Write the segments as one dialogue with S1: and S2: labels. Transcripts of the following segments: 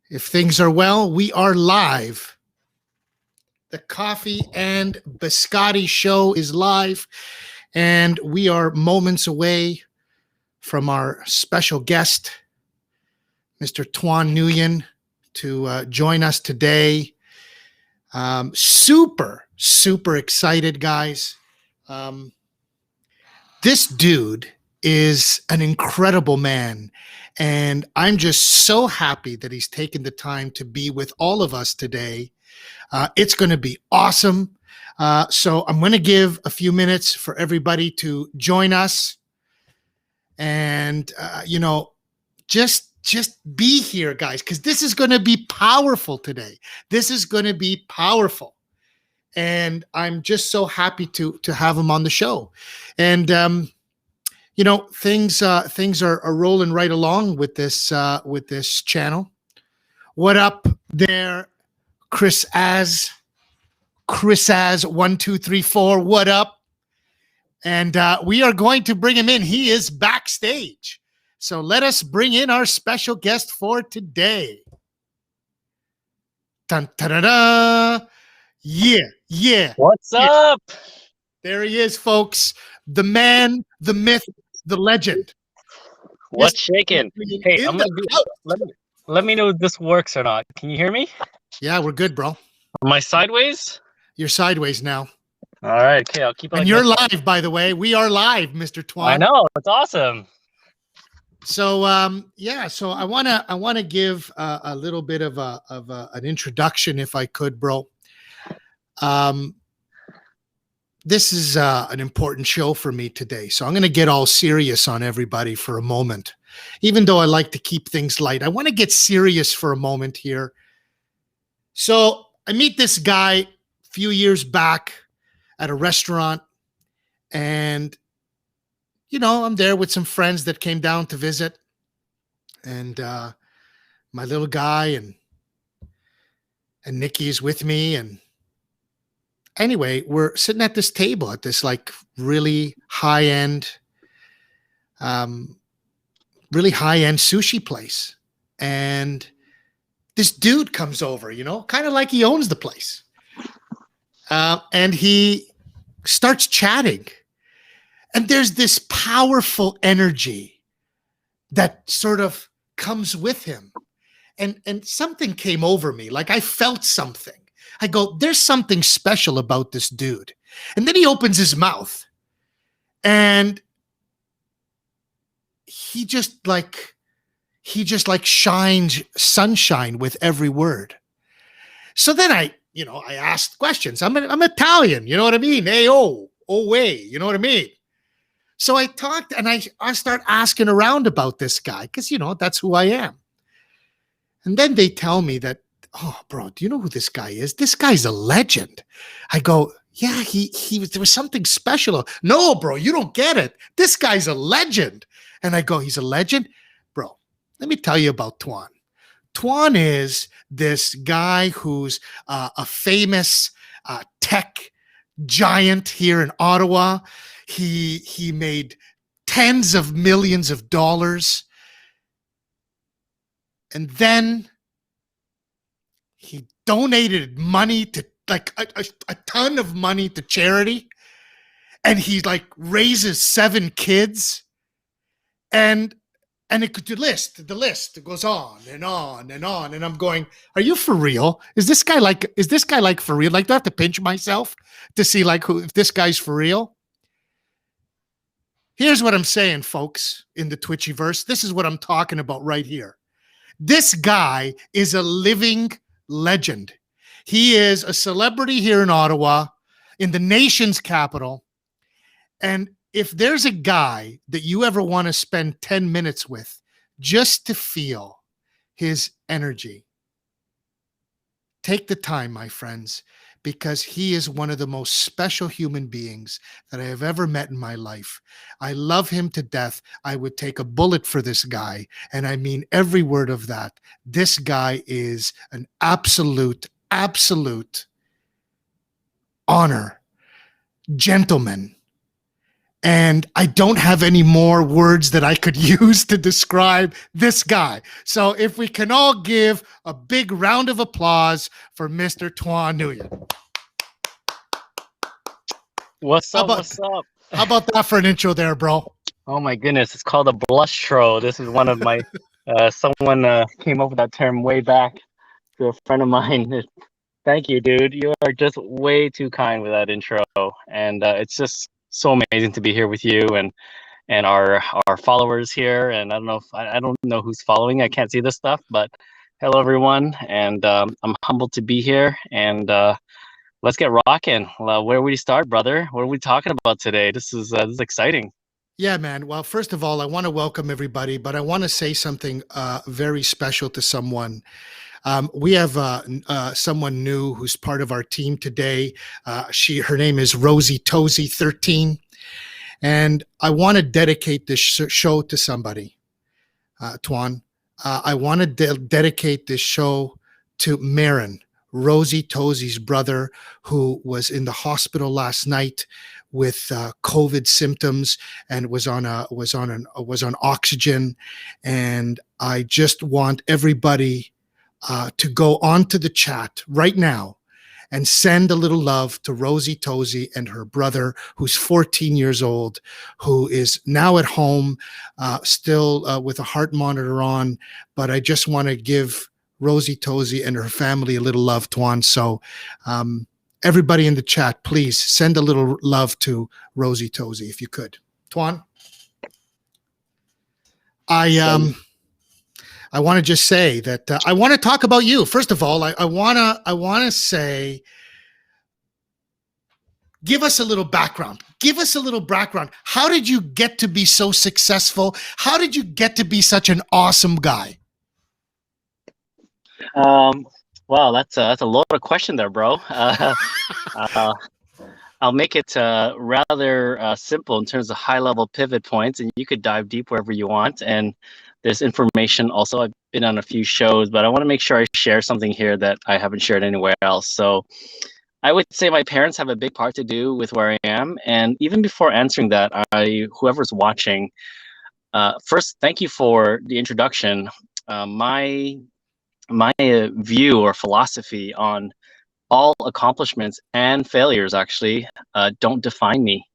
S1: If things are well, we are live. The Coffee and Biscotti show is live, and we are moments away from our special guest, Mr. Tuan Nguyen, to join us today. Super excited, guys. This dude is an incredible man. And I'm just so happy that he's taken the time to be with all of us today. It's going to be awesome. So I'm going to give a few minutes for everybody to join us. And, just be here, guys, because this is going to be powerful today. This is going to be powerful. And I'm just so happy to have him on the show. And, things are rolling right along with this channel. What up there, Chris as 1234? What up? And we are going to bring him in. He is backstage. So let us bring in our special guest for today. Dun, ta-da-da. Yeah.
S2: What's up?
S1: There he is, folks. The man, the myth, the legend.
S2: What's shaking? Hey, let me know if this works or not. Can you hear me?
S1: Yeah, we're good, bro.
S2: Am I sideways?
S1: You're sideways now.
S2: All right, okay, I'll keep it.
S1: And you're live, by the way. We are live, Mr. Tuan.
S2: I know, it's awesome.
S1: So, so I wanna give a little bit of an introduction, if I could, bro. This is an important show for me today. So I'm going to get all serious on everybody for a moment. Even though I like to keep things light, I want to get serious for a moment here. So I meet this guy a few years back at a restaurant, and, I'm there with some friends that came down to visit, and my little guy and Nikki is with me, and anyway, we're sitting at this table at this like really high-end sushi place. And this dude comes over, kind of like he owns the place. And he starts chatting. And there's this powerful energy that sort of comes with him. And something came over me, like I felt something. I go, there's something special about this dude. And then he opens his mouth and he just shines sunshine with every word. So then I asked questions. I'm Italian, you know what I mean? Hey, oh way, you know what I mean? So I talked and I start asking around about this guy because, that's who I am. And then they tell me that, oh, bro, do you know who this guy is? This guy's a legend. I go, yeah, there was something special. No, bro, you don't get it. This guy's a legend. And I go, he's a legend? Bro, let me tell you about Tuan. Tuan is this guy who's a famous tech giant here in Ottawa. He made tens of millions of dollars. And then he donated money to like a ton of money to charity. And he raises 7 kids. And it could the list goes on and on and on. And I'm going, are you for real? Is this guy for real? Like, do I have to pinch myself to see if this guy's for real? Here's what I'm saying, folks, in the Twitchiverse. This is what I'm talking about right here. This guy is a living legend. He is a celebrity here in Ottawa, in the nation's capital. And if there's a guy that you ever want to spend 10 minutes with just to feel his energy, take the time, my friends, because he is one of the most special human beings that I have ever met in my life. I love him to death. I would take a bullet for this guy, and I mean every word of that. This guy is an absolute honor, gentleman, And I don't have any more words that I could use to describe this guy. So if we can all give a big round of applause for Mr. Tuan Nguyen.
S2: What's up? What's up?
S1: How about that for an intro there, bro?
S2: Oh my goodness, it's called a blush troll. This is one of my, someone came up with that term way back to a friend of mine. Thank you, dude. You are just way too kind with that intro. And it's just so amazing to be here with you and our followers here. And I don't know if I don't know who's following. I can't see this stuff, but hello everyone. And I'm humbled to be here. And let's get rocking. Where would we start, brother? What are we talking about today? This is exciting.
S1: Yeah, man. Well, first of all, I want to welcome everybody, but I want to say something very special to someone. We have someone new who's part of our team today. Her name is Rosie Tozy 13, and I want to dedicate this show to somebody. Tuan, I want to dedicate this show to Marin, Rosie Tozy's brother, who was in the hospital last night with COVID symptoms and was on oxygen. And I just want everybody to go onto the chat right now and send a little love to Rosie Tozy and her brother, who's 14 years old, who is now at home, still with a heart monitor on. But I just want to give Rosie Tozy and her family a little love, Tuan. So everybody in the chat, please send a little love to Rosie Tozy if you could. Tuan? I want to just say that I want to talk about you. First of all, I want to say, give us a little background. Give us a little background. How did you get to be so successful? How did you get to be such an awesome guy?
S2: Wow, that's a loaded question there, bro. I'll make it rather simple in terms of high-level pivot points, and you could dive deep wherever you want. And there's information also. I've been on a few shows, but I want to make sure I share something here that I haven't shared anywhere else. So I would say my parents have a big part to do with where I am. And even before answering that, whoever's watching, first, thank you for the introduction. My view or philosophy on all accomplishments and failures actually don't define me.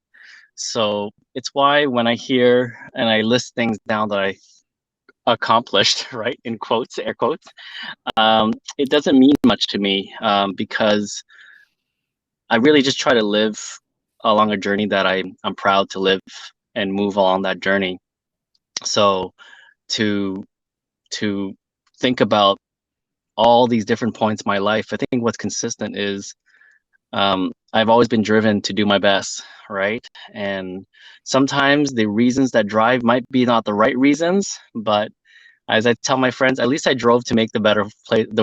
S2: So it's why when I hear and I list things down that I accomplished, right, in quotes, air quotes, it doesn't mean much to me because I really just try to live along a journey that I'm proud to live and move along that journey. So to think about all these different points in my life, I think what's consistent is I've always been driven to do my best, right? And sometimes the reasons that drive might be not the right reasons, but as I tell my friends, at least I drove to make the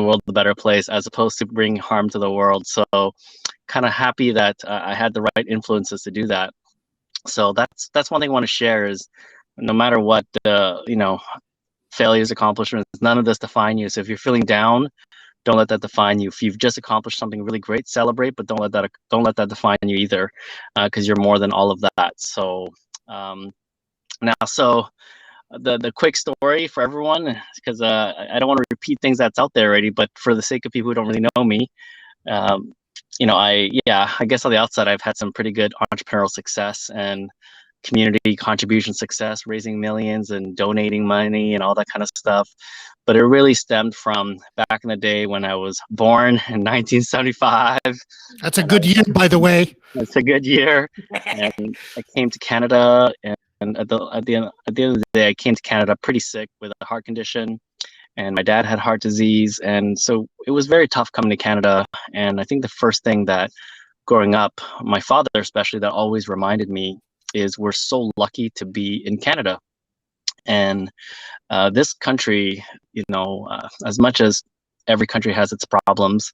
S2: world a better place, as opposed to bring harm to the world. So kind of happy that I had the right influences to do that. So that's one thing I want to share is no matter what, failures, accomplishments, none of this define you. So if you're feeling down, don't let that define you. If you've just accomplished something really great, celebrate, but don't let that define you either, because you're more than all of that. So so the quick story for everyone, because I don't want to repeat things that's out there already, but for the sake of people who don't really know me, I guess on the outside I've had some pretty good entrepreneurial success and community contribution success, raising millions and donating money and all that kind of stuff. But it really stemmed from back in the day when I was born in 1975.
S1: That's a good year, by the way.
S2: It's a good year. And I came to Canada, and at the end of the day, I came to Canada pretty sick with a heart condition. And my dad had heart disease. And so it was very tough coming to Canada. And I think the first thing that growing up, my father especially, that always reminded me is we're so lucky to be in Canada. And this country, as much as every country has its problems,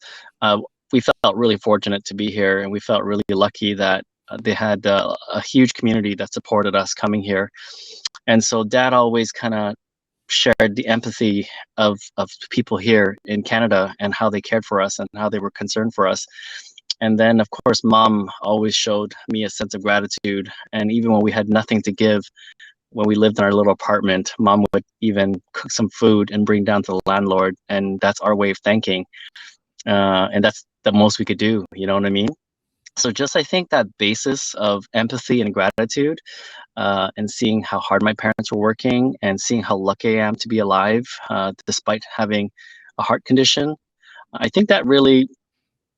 S2: we felt really fortunate to be here, and we felt really lucky that they had a huge community that supported us coming here. And so Dad always kind of shared the empathy of people here in Canada and how they cared for us and how they were concerned for us. And then, of course, mom always showed me a sense of gratitude. And even when we had nothing to give, when we lived in our little apartment, mom would even cook some food and bring down to the landlord. And that's our way of thanking. And that's the most we could do. You know what I mean? So just I think that basis of empathy and gratitude, and seeing how hard my parents were working and seeing how lucky I am to be alive, despite having a heart condition. I think that really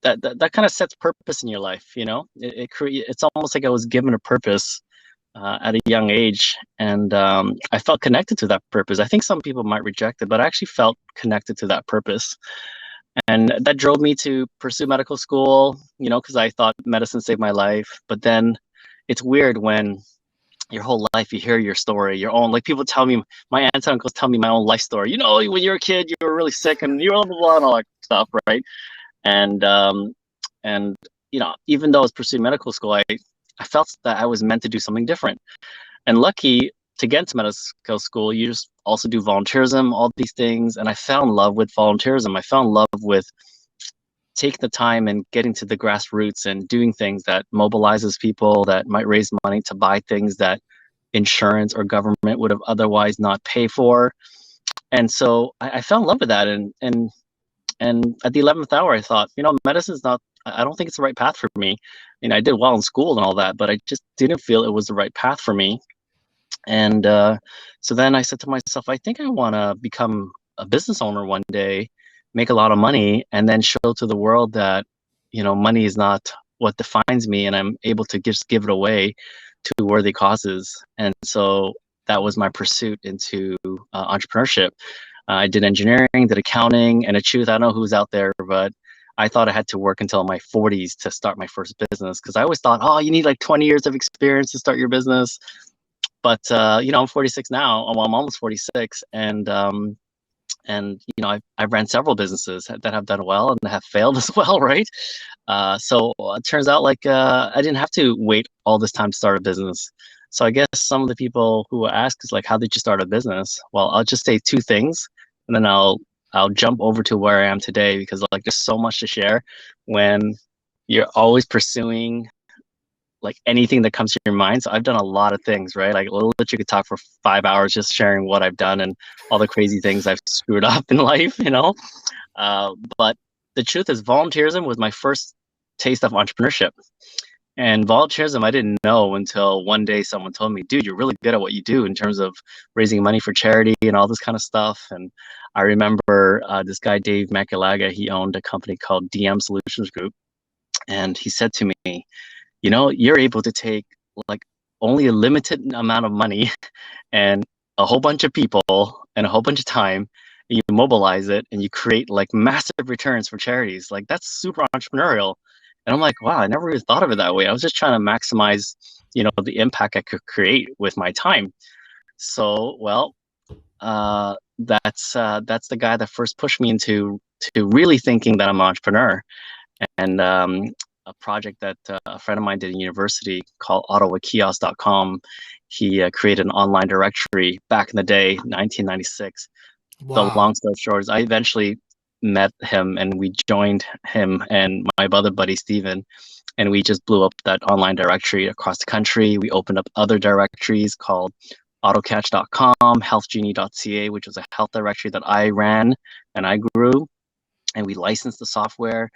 S2: that kind of sets purpose in your life. It's almost like I was given a purpose at a young age, and I felt connected to that purpose. I think some people might reject it, but I actually felt connected to that purpose. And that drove me to pursue medical school, because I thought medicine saved my life. But then it's weird when your whole life you hear your story, your own, like people tell me, my aunts and uncles tell me my own life story. When you were a kid, you were really sick and you were blah, blah, blah, and all that stuff, right? And even though I was pursuing medical school, I felt that I was meant to do something different. And lucky to get into medical school, you just also do volunteerism, all these things. And I fell in love with volunteerism. I fell in love with taking the time and getting to the grassroots and doing things that mobilizes people, that might raise money to buy things that insurance or government would have otherwise not pay for. And so I fell in love with that. And at the 11th hour, I thought, medicine's not, I don't think it's the right path for me. I did well in school and all that, but I just didn't feel it was the right path for me. And so then I said to myself, I think I want to become a business owner one day, make a lot of money, and then show to the world that, money is not what defines me, and I'm able to just give it away to worthy causes. And so that was my pursuit into entrepreneurship. I did engineering, did accounting, and the truth, I don't know who's out there, but I thought I had to work until my 40s to start my first business, because I always thought, oh, you need like 20 years of experience to start your business. But I'm 46 now. Well, I'm almost 46, and I've ran several businesses that have done well and have failed as well, right? So it turns out like I didn't have to wait all this time to start a business. So I guess some of the people who ask is like, how did you start a business? Well, I'll just say two things, and then I'll jump over to where I am today, because like there's so much to share when you're always pursuing like anything that comes to your mind. So I've done a lot of things, right? Like literally could talk for 5 hours just sharing what I've done and all the crazy things I've screwed up in life, But the truth is, volunteerism was my first taste of entrepreneurship. And volunteerism, I didn't know until one day someone told me, dude, you're really good at what you do in terms of raising money for charity and all this kind of stuff. And I remember this guy, Dave Makulaga, he owned a company called DM Solutions Group. And he said to me, you're able to take like only a limited amount of money and a whole bunch of people and a whole bunch of time, and you mobilize it and you create like massive returns for charities. Like that's super entrepreneurial. And I'm like, wow, I never really thought of it that way. I was just trying to maximize, the impact I could create with my time. So, well, that's the guy that first pushed me into really thinking that I'm an entrepreneur. And a project that a friend of mine did in university called OttawaKiosk.com. He created an online directory back in the day, 1996.
S1: Wow.
S2: The long story short is I eventually met him, and we joined him and my other buddy, Steven, and we just blew up that online directory across the country. We opened up other directories called AutoCatch.com, HealthGenie.ca, which was a health directory that I ran and I grew, and we licensed the software.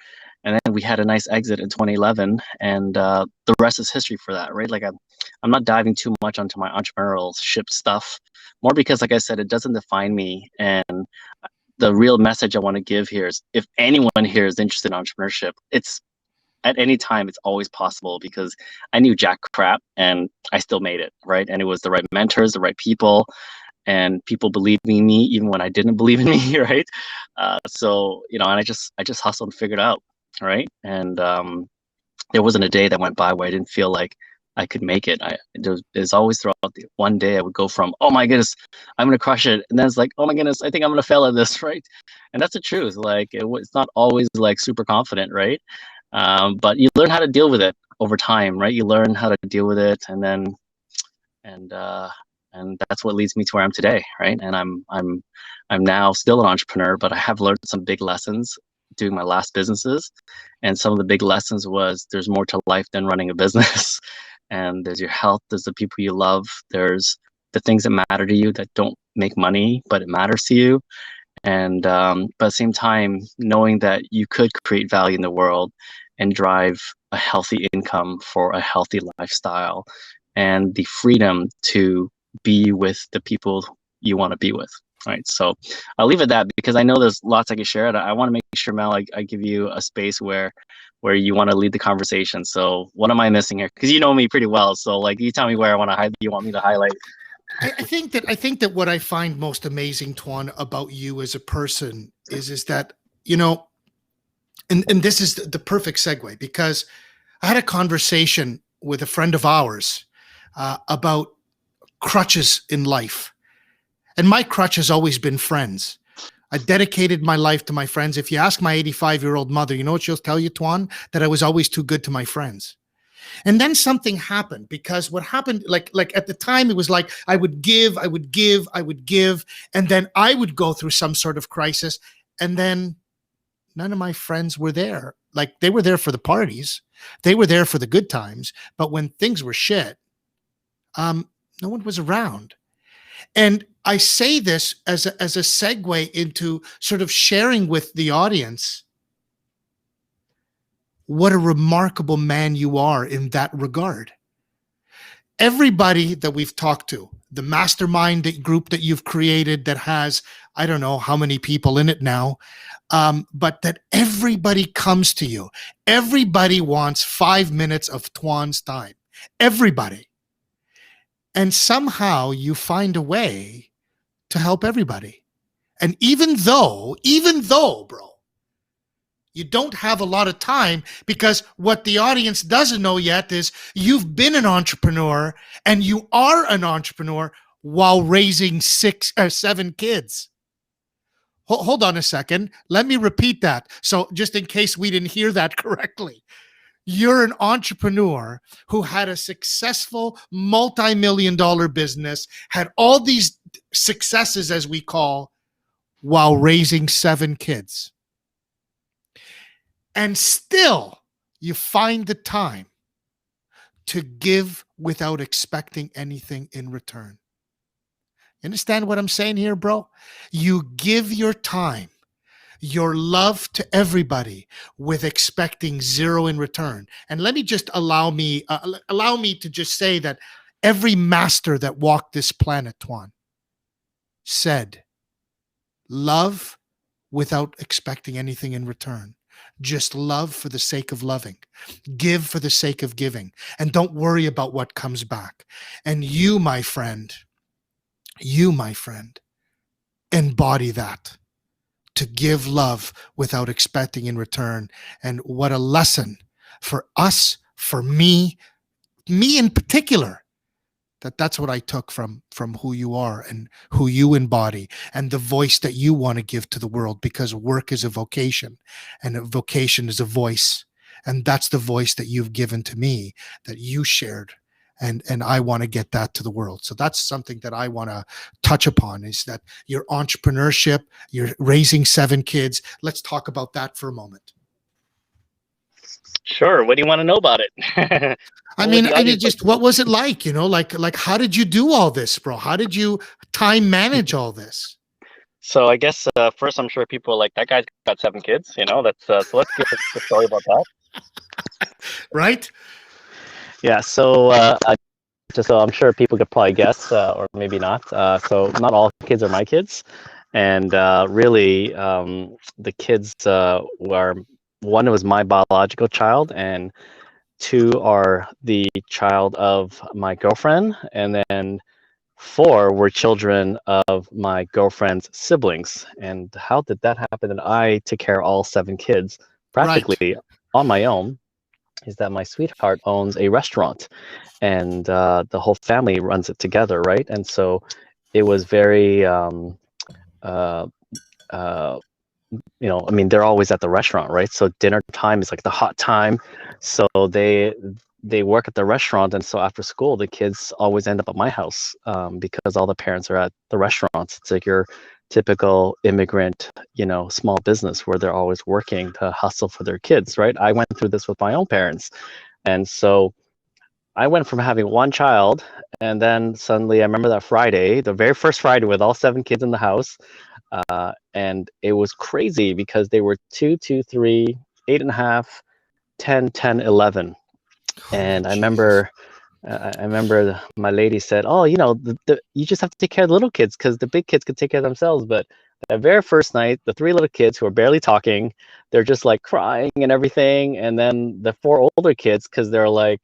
S2: And then we had a nice exit in 2011, and the rest is history for that, right? Like I'm not diving too much onto my entrepreneurship stuff, more because, like I said, it doesn't define me. And the real message I want to give here is, if anyone here is interested in entrepreneurship, it's at any time, it's always possible, because I knew jack crap and I still made it, right? And it was the right mentors, the right people, and people believed in me even when I didn't believe in me, right? So and I just hustled and figured it out, right? And there wasn't a day that went by where I didn't feel like I could make it. There's always throughout the one day I would go from, oh my goodness, I'm gonna crush it, and then it's like, oh my goodness, I think I'm gonna fail at this, right? And that's the truth. Like it's not always like super confident, right? But you learn how to deal with it over time, right? You learn how to deal with it, and then and that's what leads me to where I'm today, right? And I'm now still an entrepreneur, but I have learned some big lessons doing my last businesses. And some of the big lessons was there's more to life than running a business. And there's your health, there's the people you love, there's the things that matter to you that don't make money, but it matters to you. And but at the same time, knowing that you could create value in the world and drive a healthy income for a healthy lifestyle, and the freedom to be with the people you want to be with. Right. So I'll leave it at that because I know there's lots I can share. I want to make sure, Mel, I give you a space where you want to lead the conversation. So what am I missing here? Because you know me pretty well. So like you tell me where I want to you want me to highlight.
S1: I think that what I find most amazing, Tuan, about you as a person is that, you know, and this is the perfect segue, because I had a conversation with a friend of ours about crutches in life. And my crutch has always been friends. I dedicated my life to my friends. If you ask my 85-year-old mother, you know what she'll tell you, Tuan? That I was always too good to my friends. And then something happened, because what happened, like at the time, it was like I would give, and then I would go through some sort of crisis, and then none of my friends were there. Like, they were there for the parties, they were there for the good times, but when things were shit, no one was around. And I say this as a segue into sort of sharing with the audience what a remarkable man you are in that regard. Everybody that we've talked to, the mastermind group that you've created that has, I don't know how many people in it now, but that everybody comes to you. Everybody wants 5 minutes of Tuan's time. Everybody. And somehow you find a way to help everybody. And even though, bro, you don't have a lot of time, because what the audience doesn't know yet is you've been an entrepreneur, and you are an entrepreneur while raising 7 kids. Hold on a second. Let me repeat that. So just in case we didn't hear that correctly. You're an entrepreneur who had a successful multi-million-dollar business, had all these successes, as we call, while raising 7 kids. And still, you find the time to give without expecting anything in return. You understand what I'm saying here, bro? You give your time, your love to everybody with expecting zero in return. And let me just allow me to just say that every master that walked this planet, Tuan, said, love without expecting anything in return. Just love for the sake of loving. Give for the sake of giving. And don't worry about what comes back. And you, my friend, embody that. To give love without expecting in return. And what a lesson for us, for me in particular, that's what I took from who you are and who you embody, and the voice that you want to give to the world, because work is a vocation, and a vocation is a voice. And that's the voice that you've given to me, that you shared. And I want to get that to the world. So that's something that I want to touch upon, is that your entrepreneurship, you're raising 7 kids. Let's talk about that for a moment.
S2: Sure. What do you want to know about it?
S1: I mean, just what was it like? You know, like how did you do all this, bro? How did you time manage all this?
S2: So I guess first, I'm sure people are like, that guy's got 7 kids. You know, that's so let's get the story about that.
S1: Right?
S2: Yeah. So just so I'm sure people could probably guess, or maybe not. So not all kids are my kids, and really, the kids were, one was my biological child, and 2 are the child of my girlfriend, and then 4 were children of my girlfriend's siblings. And how did that happen? And I took care of all 7 kids practically on my own. Is that my sweetheart owns a restaurant, and the whole family runs it together, right? And so it was very you know, I mean, they're always at the restaurant, right? So dinner time is like the hot time. So they work at the restaurant, and so after school, the kids always end up at my house, because all the parents are at the restaurants. It's like you're typical immigrant, small business where they're always working to hustle for their kids, right? I went through this with my own parents. And so I went from having one child, and then suddenly I remember that Friday, the very first Friday with all 7 kids in the house. And it was crazy because they were 2, 2, 3, 8.5, 10, 10, 11. And I
S1: Jesus.
S2: remember my lady said, "Oh, you just have to take care of the little kids because the big kids could take care of themselves." But that very first night, the 3 little kids who are barely talking, they're just like crying and everything. And then the 4 older kids, because they're like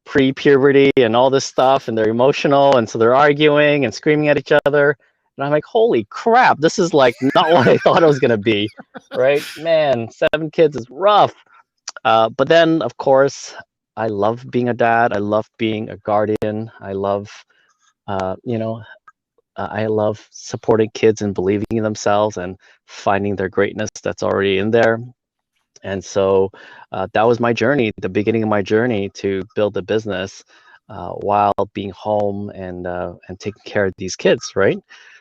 S2: pre-puberty and all this stuff, and they're emotional, and so they're arguing and screaming at each other. And I'm like, holy crap, this is like not what I thought it was gonna be, right? Man, 7 kids is rough. But then, of course, I love being a dad. I love being a guardian. Uh, you know, I love supporting kids and believing in themselves and finding their greatness that's already in there. And so that was my journey, the beginning of my journey to build a business while being home and taking care of these kids, right?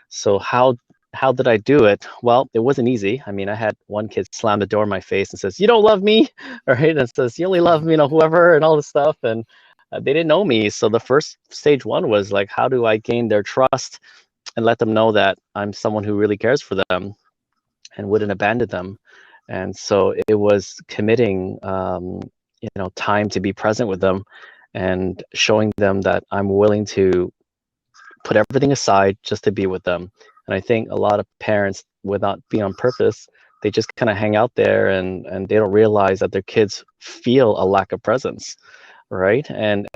S2: So how did I do it? Well, it wasn't easy. I mean, I had one kid slam the door in my face and says, "You don't love me," right? And says, "You only love, whoever," and all this stuff. And they didn't know me. So the first stage one was like, how do I gain their trust and let them know that I'm someone who really cares for them and wouldn't abandon them. And so it was committing, time to be present with them and showing them that I'm willing to put everything aside just to be with them. And I think a lot of parents, without being on purpose, they just kind of hang out there and they don't realize that their kids feel a lack of presence, right? And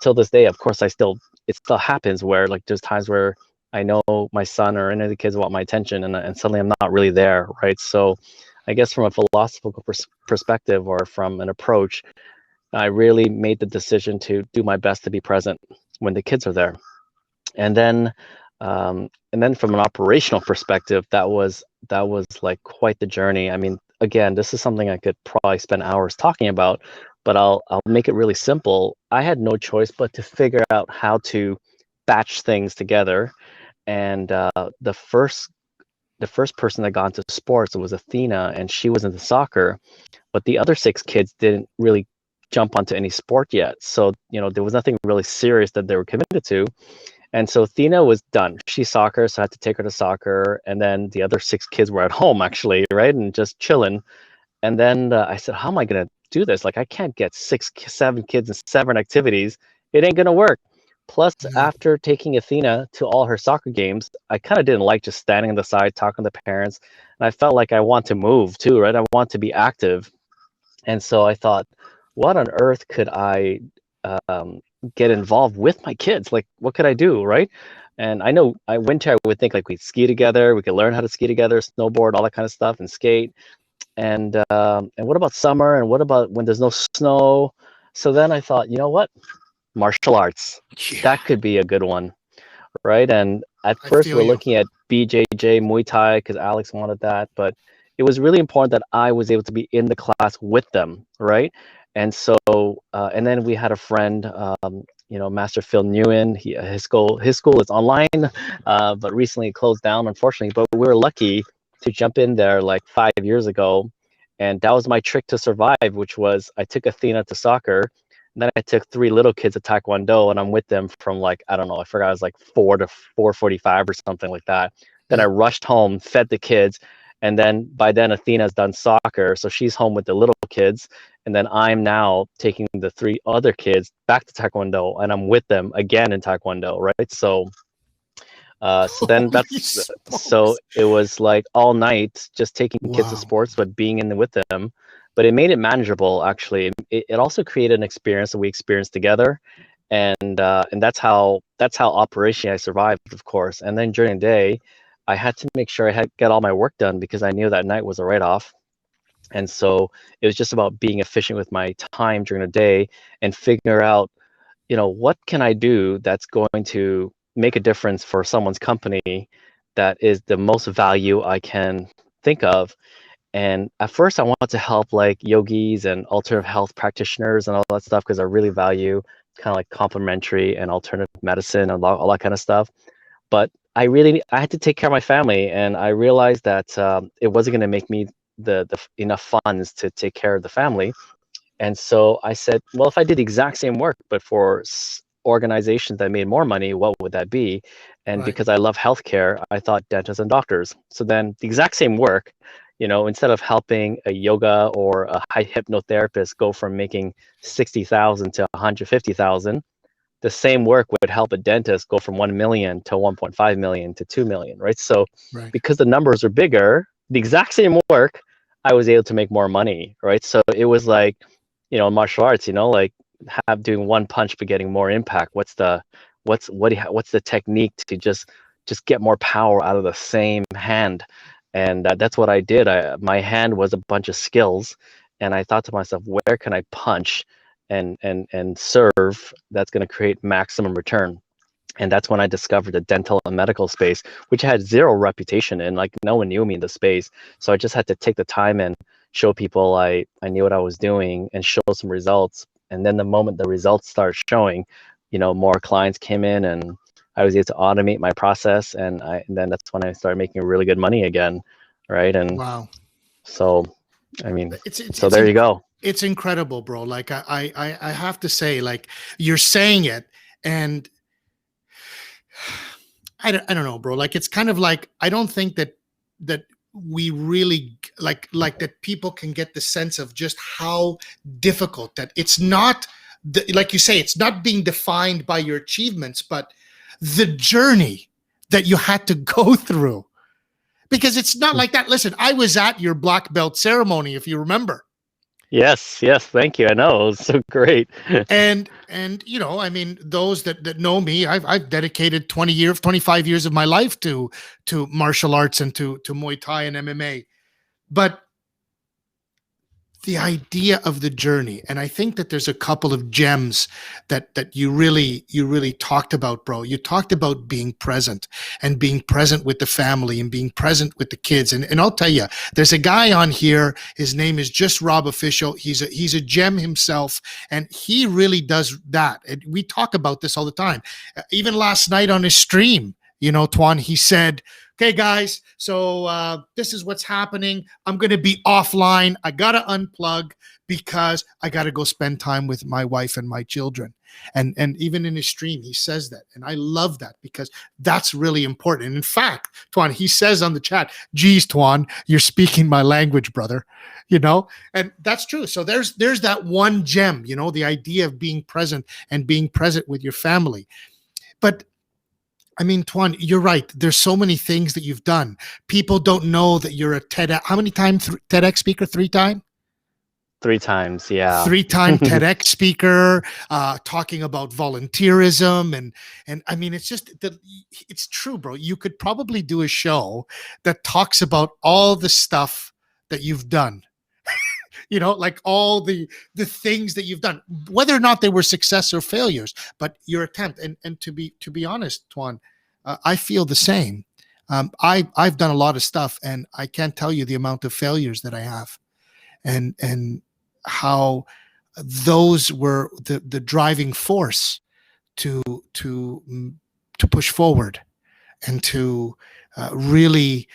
S2: till this day, of course, it still happens where like there's times where I know my son or any of the kids want my attention, and suddenly I'm not really there, right? So I guess from a philosophical perspective or from an approach, I really made the decision to do my best to be present when the kids are there. And then from an operational perspective, that was like quite the journey. I mean, again, this is something I could probably spend hours talking about, but I'll make it really simple. I had no choice but to figure out how to batch things together. And the first person that got into sports was Athena, and she was into soccer, but the other 6 kids didn't really jump onto any sport yet. So, there was nothing really serious that they were committed to. And so Athena was done. She's soccer, so I had to take her to soccer. And then the other 6 kids were at home, actually, right? And just chilling. And then I said, how am I going to do this? Like, I can't get 7 kids in 7 activities. It ain't going to work. Plus,
S1: Yeah.
S2: after taking Athena to all her soccer games, I kind of didn't like just standing on the side talking to the parents. And I felt like I want to move too, right? I want to be active. And so I thought, what on earth could I get involved with my kids? Like, what could I do, right? And I know winter, I would think like we'd ski together, we could learn how to ski together, snowboard, all that kind of stuff, and skate. And what about summer? And what about when there's no snow? So then I thought, you know what? Martial arts.
S1: Yeah.
S2: That could be a good one, right? And at
S1: I
S2: first we
S1: feel
S2: we're
S1: you.
S2: looking at BJJ, Muay Thai, because Alex wanted that, but it was really important that I was able to be in the class with them, right? And so, and then we had a friend, Master Phil Nguyen. His school is online, but recently it closed down, unfortunately. But we were lucky to jump in there like 5 years ago, and that was my trick to survive, which was I took Athena to soccer. And then I took 3 little kids to Taekwondo, and I'm with them from like, I don't know, I forgot, it was like 4 to 4:45 or something like that. Then I
S1: Yeah.
S2: rushed home, fed the kids, and then by then Athena's done soccer, so she's home with the little kids. And then I'm now taking the 3 other kids back to Taekwondo, and I'm with them again in Taekwondo, right? So then
S1: Holy
S2: that's so
S1: smokes.
S2: it was like all night just taking kids to
S1: Wow.
S2: sports, but being in with them. But it made it manageable, actually. It also created an experience that we experienced together, and that's how operationally I survived, of course. And then during the day, I had to make sure I had get all my work done because I knew that night was a write-off. And so it was just about being efficient with my time during the day and figure out, what can I do that's going to make a difference for someone's company that is the most value I can think of. And at first, I wanted to help like yogis and alternative health practitioners and all that stuff because I really value kind of like complementary and alternative medicine and all that kind of stuff. But I had to take care of my family, and I realized that it wasn't going to make me the enough funds to take care of the family. And so I said, well, if I did the exact same work, but for organizations that made more money, what would that be? And
S1: Right.
S2: because I love healthcare, I thought dentists and doctors. So then the exact same work, instead of helping a yoga or a high hypnotherapist go from making 60,000 to 150,000, the same work would help a dentist go from 1 million to 1.5 million to 2 million, right? So
S1: Right.
S2: because the numbers are bigger, the exact same work, I was able to make more money, right? So it was like, martial arts, like doing one punch but getting more impact. What's the technique to just get more power out of the same hand? And that's what I did. My hand was a bunch of skills, and I thought to myself, where can I punch and serve that's going to create maximum return? And that's when I discovered the dental and medical space, which I had zero reputation in. Like, no one knew me in the space. So I just had to take the time and show people I knew what I was doing and show some results. And then the moment the results started showing, more clients came in, and I was able to automate my process. And then that's when I started making really good money again. Right. And
S1: Wow.
S2: so, I mean,
S1: It's it's
S2: so
S1: it's
S2: there you
S1: inc-
S2: go.
S1: it's incredible, bro. Like I have to say, like you're saying it, and I don't know, bro. Like it's kind of like I don't think that we really like that people can get the sense of just how difficult that it's not like you say, it's not being defined by your achievements, but the journey that you had to go through. Because it's not like that. Listen, I was at your black belt ceremony, if you remember.
S2: Yes. Yes. Thank you. I know. It was so great.
S1: And I mean, those that know me, I've dedicated 20 years, 25 years of my life to martial arts and to Muay Thai and MMA. But the idea of the journey, and I think that there's a couple of gems that you really talked about, bro. You talked about being present, and being present with the family, and being present with the kids. And I'll tell you, there's a guy on here, his name is Just Rob Official. He's a gem himself, and he really does that. And we talk about this all the time. Even last night on his stream, Tuan, he said, okay, guys, so this is what's happening. I'm going to be offline. I got to unplug because I got to go spend time with my wife and my children. And even in his stream, he says that. And I love that because that's really important. And in fact, Tuan, he says on the chat, geez, Tuan, you're speaking my language, brother. And that's true. So there's that one gem, the idea of being present and being present with your family. But I mean, Tuan, you're right. There's so many things that you've done. People don't know that you're a TEDx. How many times TEDx speaker? 3 times?
S2: 3 times. Yeah.
S1: 3 time TEDx speaker, talking about volunteerism, and I mean, it's just that it's true, bro. You could probably do a show that talks about all the stuff that you've done. Like all the things that you've done, whether or not they were success or failures, but your attempt. And to be honest, Tuan, I feel the same. I've done a lot of stuff, and I can't tell you the amount of failures that I have, and how those were the driving force to to push forward and to really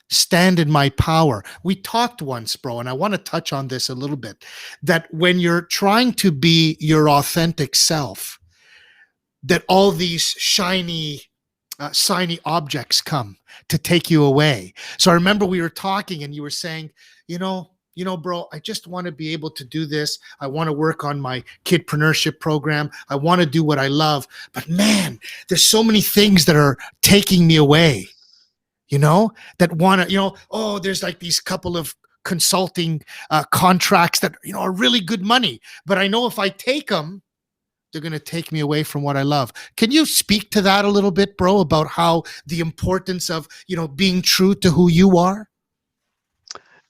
S1: stand in my power. We talked once, bro, and I want to touch on this a little bit, that when you're trying to be your authentic self, that all these shiny objects come to take you away. So I remember we were talking and you were saying, bro, I just want to be able to do this. I want to work on my kidpreneurship program. I want to do what I love. But man, there's so many things that are taking me away, that want to, there's like these couple of consulting contracts that, are really good money. But I know if I take them, they're going to take me away from what I love. Can you speak to that a little bit, bro, about how the importance of, being true to who you are?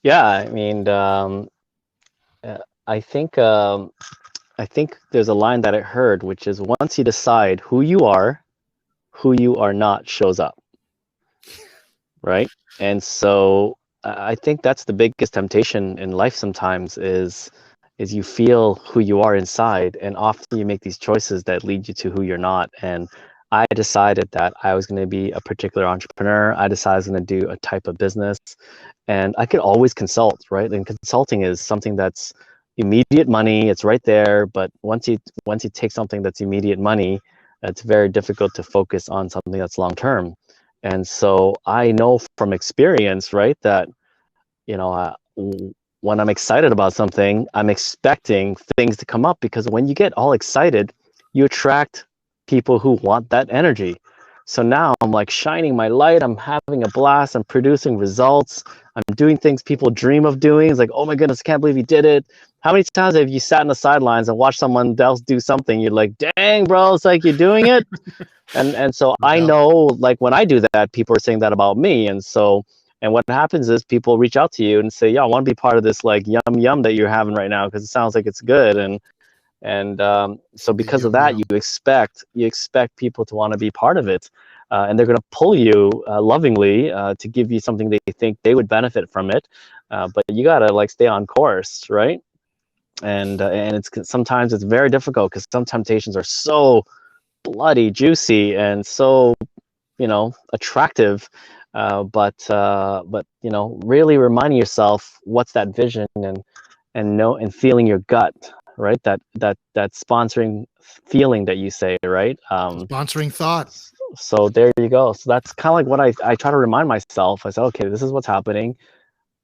S2: Yeah. I mean, I think there's a line that I heard, which is, once you decide who you are not shows up. Right. And so I think that's the biggest temptation in life sometimes is you feel who you are inside, and often you make these choices that lead you to who you're not. And I decided that I was going to be a particular entrepreneur. I decided I was going to do a type of business, and I could always consult, right? And consulting is something that's immediate money. It's right there, but once you take something that's immediate money, it's very difficult to focus on something that's long term. And so I know from experience, right, that you know, when I'm excited about something, I'm expecting things to come up, because when you get all excited, you attract people who want that energy. So now I'm like shining my light. I'm having a blast. I'm producing results. I'm doing things people dream of doing. It's like, oh my goodness, I can't believe you did it. How many times have you sat in the sidelines and watched someone else do something? You're like, dang, bro, it's like you're doing it. And so I
S1: Yeah.
S2: know, like when I do that, people are saying that about me. And what happens is people reach out to you and say, yeah, I want to be part of this like yum yum that you're having right now because it sounds like it's good. And so
S1: The
S2: because of
S1: yum
S2: that,
S1: yum.
S2: you expect people to want to be part of it, and they're going to pull you lovingly to give you something they think they would benefit from it. But you gotta like stay on course, right? And it's sometimes it's very difficult because some temptations are so bloody juicy and so attractive, but really reminding yourself what's that vision, and feeling your gut, right? That sponsoring feeling that you say, right?
S1: Sponsoring thought.
S2: So there you go. So that's kind of like what I try to remind myself. I said, okay, this is what's happening.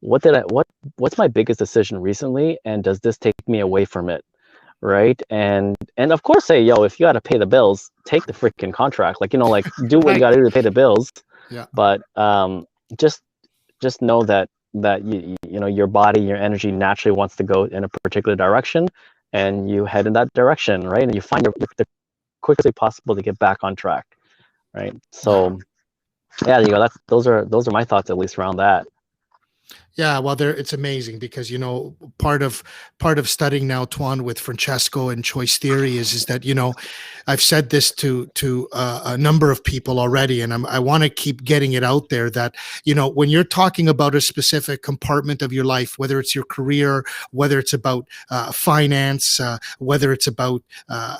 S2: What's my biggest decision recently, and does this take me away from it? Right. And of course say, yo, if you got to pay the bills, take the freaking contract, like like do what you
S1: Right.
S2: got to do to pay the bills.
S1: Yeah.
S2: But just know that your body, your energy naturally wants to go in a particular direction, and you head in that direction, right? And you find the quickest possible to get back on track, right?
S1: Yeah.
S2: So yeah, those are my thoughts, at least around that.
S1: Yeah, well, there it's amazing because part of studying now, Tuan, with Francesco and choice theory is that I've said this to a number of people already, and I want to keep getting it out there that when you're talking about a specific compartment of your life, whether it's your career, whether it's about finance, whether it's about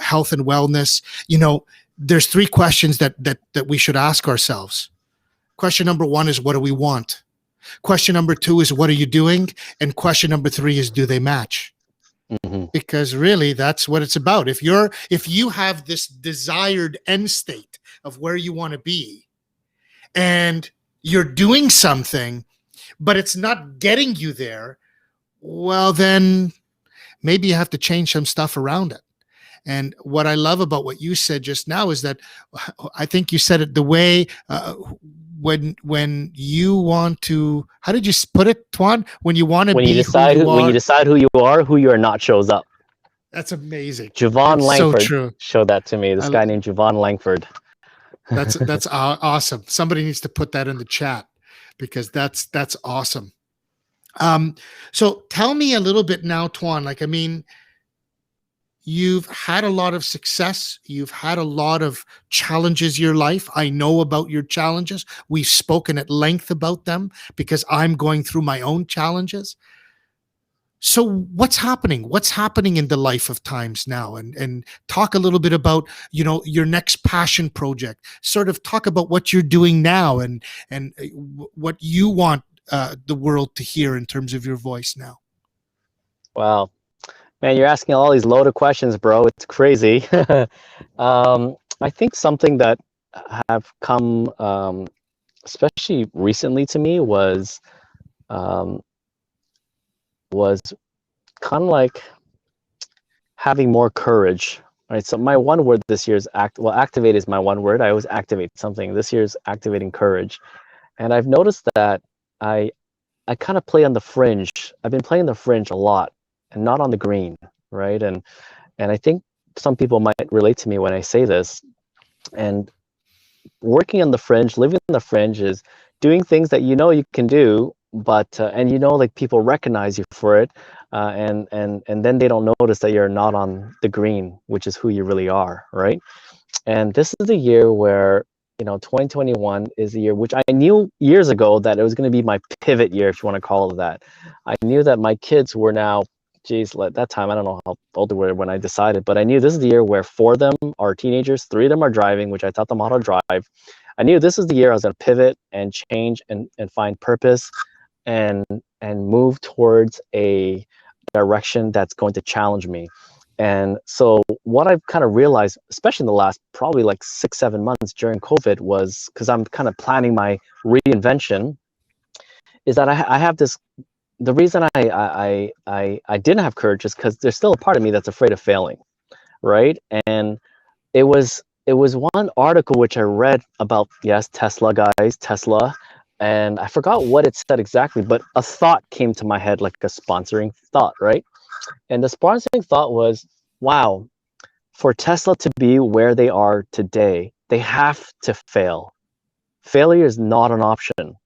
S1: health and wellness, there's three questions that we should ask ourselves. Question number one is, what do we want? Question number two is, what are you doing? And question number three is, do they match?
S2: Mm-hmm.
S1: Because really that's what it's about. If you have this desired end state of where you want to be, and you're doing something, but it's not getting you there, well, then maybe you have to change some stuff around it. And what I love about what you said just now is that I think you said it the way when you want to, how did you put it, Tuan? When you want to
S2: When you
S1: be who
S2: decide
S1: you
S2: when you
S1: are.
S2: decide who you are not shows up.
S1: That's amazing.
S2: Javon
S1: It's so
S2: Langford
S1: true.
S2: showed that to me. This
S1: I,
S2: guy named Javon Langford.
S1: that's awesome. Somebody needs to put that in the chat because that's awesome. So tell me a little bit now, Tuan. Like, I mean, you've had a lot of success. You've had a lot of challenges in your life. I know about your challenges. We've spoken at length about them because I'm going through my own challenges. So what's happening? What's happening in the life of Times now? And talk a little bit about, your next passion project. Sort of talk about what you're doing now and what you want the world to hear in terms of your voice now.
S2: Wow. Man, you're asking all these loaded questions, bro. It's crazy. I think something that have come, especially recently to me, was kind of like having more courage. Right. So my one word this year is activate is my one word. I always activate something. This year is activating courage, and I've noticed that I kind of play on the fringe. I've been playing the fringe a lot, and not on the green, right? And I think some people might relate to me when I say this. And working on the fringe, living on the fringe, is doing things that you can do, but and like people recognize you for it, and then they don't notice that you're not on the green, which is who you really are, right? And this is a year where 2021 is a year which I knew years ago that it was going to be my pivot year, if you want to call it that. I knew that my kids were now
S3: geez, like that time, I don't know how old they were when I decided, but I knew this is the year where 4 of them are teenagers, 3 of them are driving, which I taught them how to drive. I knew this is the year I was going to pivot and change and find purpose and move towards a direction that's going to challenge me. And so what I've kind of realized, especially in the last probably like 6-7 months during COVID, was because I'm kind of planning my reinvention, is that I have this. The reason I didn't have courage is because there's still a part of me that's afraid of failing, right? And it was one article which I read about, yes, Tesla, guys, Tesla, and I forgot what it said exactly, but a thought came to my head, like a sponsoring thought, right? And the sponsoring thought was, wow, for Tesla to be where they are today, they have to fail. Failure is not an option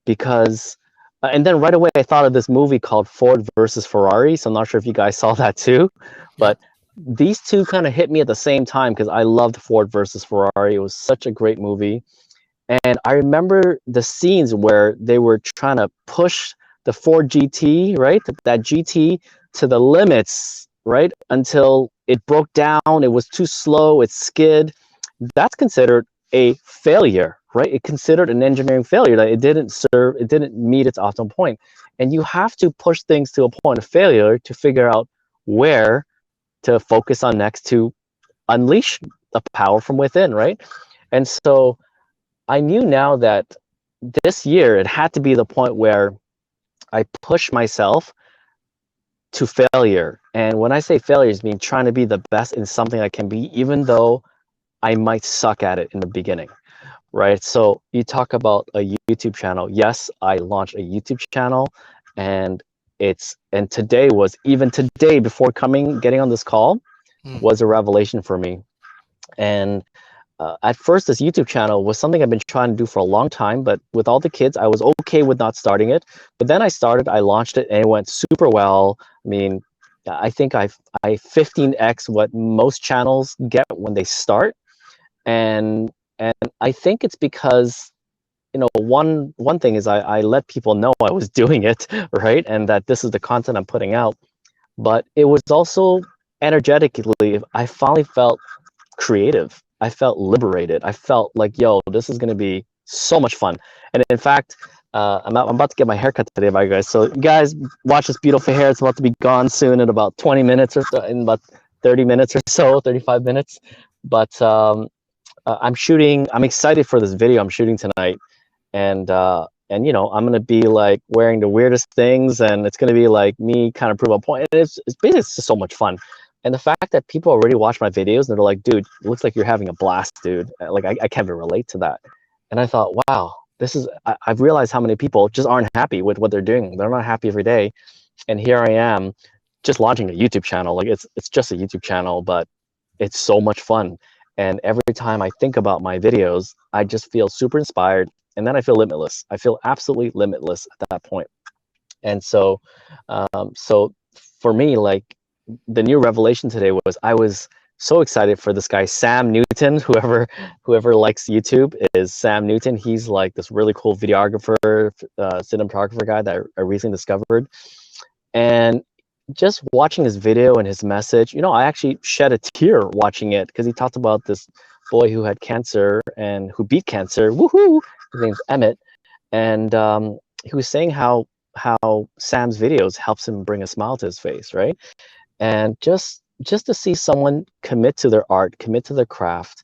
S3: because, and then right away I thought of this movie called Ford versus Ferrari. So I'm not sure if you guys saw that too, but these two kind of hit me at the same time because I loved Ford versus Ferrari. It was such a great movie. And I remember the scenes where they were trying to push the Ford GT, right? That GT to the limits, right? Until it broke down, it was too slow, it skid. That's considered a failure, right? It considered an engineering failure, that it didn't meet its optimal point. And you have to push things to a point of failure to figure out where to focus on next to unleash the power from within, right? And so I knew now that this year it had to be the point where I push myself to failure. And when I say failure, I mean trying to be the best in something I can be, even though I might suck at it in the beginning, right? So you talk about a YouTube channel. Yes, I launched a YouTube channel, and today before getting on this call was a revelation for me. And at first, this YouTube channel was something I've been trying to do for a long time, but with all the kids, I was okay with not starting it. But then I launched it, and it went super well. I mean, I think I 15x what most channels get when they start. And I think it's because, one thing is I let people know I was doing it, right? And that this is the content I'm putting out. But it was also energetically, I finally felt creative. I felt liberated. I felt like, yo, this is going to be so much fun. And in fact, I'm about to get my haircut today, by you guys. So you guys watch this beautiful hair. It's about to be gone soon in about 20 minutes or so, in about 30 minutes or so, 35 minutes. But I'm excited for this video I'm shooting tonight. And I'm going to be like wearing the weirdest things, and it's going to be like me kind of prove a point. And it's basically just so much fun. And the fact that people already watch my videos and they're like, dude, it looks like you're having a blast, dude. Like, I can't even relate to that. And I thought, wow, I've realized how many people just aren't happy with what they're doing. They're not happy every day. And here I am just launching a YouTube channel. Like, it's just a YouTube channel, but it's so much fun. And every time I think about my videos, I just feel super inspired. And then I feel limitless. I feel absolutely limitless at that point. And so, so for me, like, the new revelation today was I was so excited for this guy, Sam Newton. Whoever likes YouTube is Sam Newton. He's like this really cool videographer, cinematographer guy that I recently discovered. And just watching his video and his message, I actually shed a tear watching it, because he talked about this boy who had cancer and who beat cancer. Woohoo! His name's Emmett. And he was saying how Sam's videos helps him bring a smile to his face, right? And just to see someone commit to their art, commit to their craft,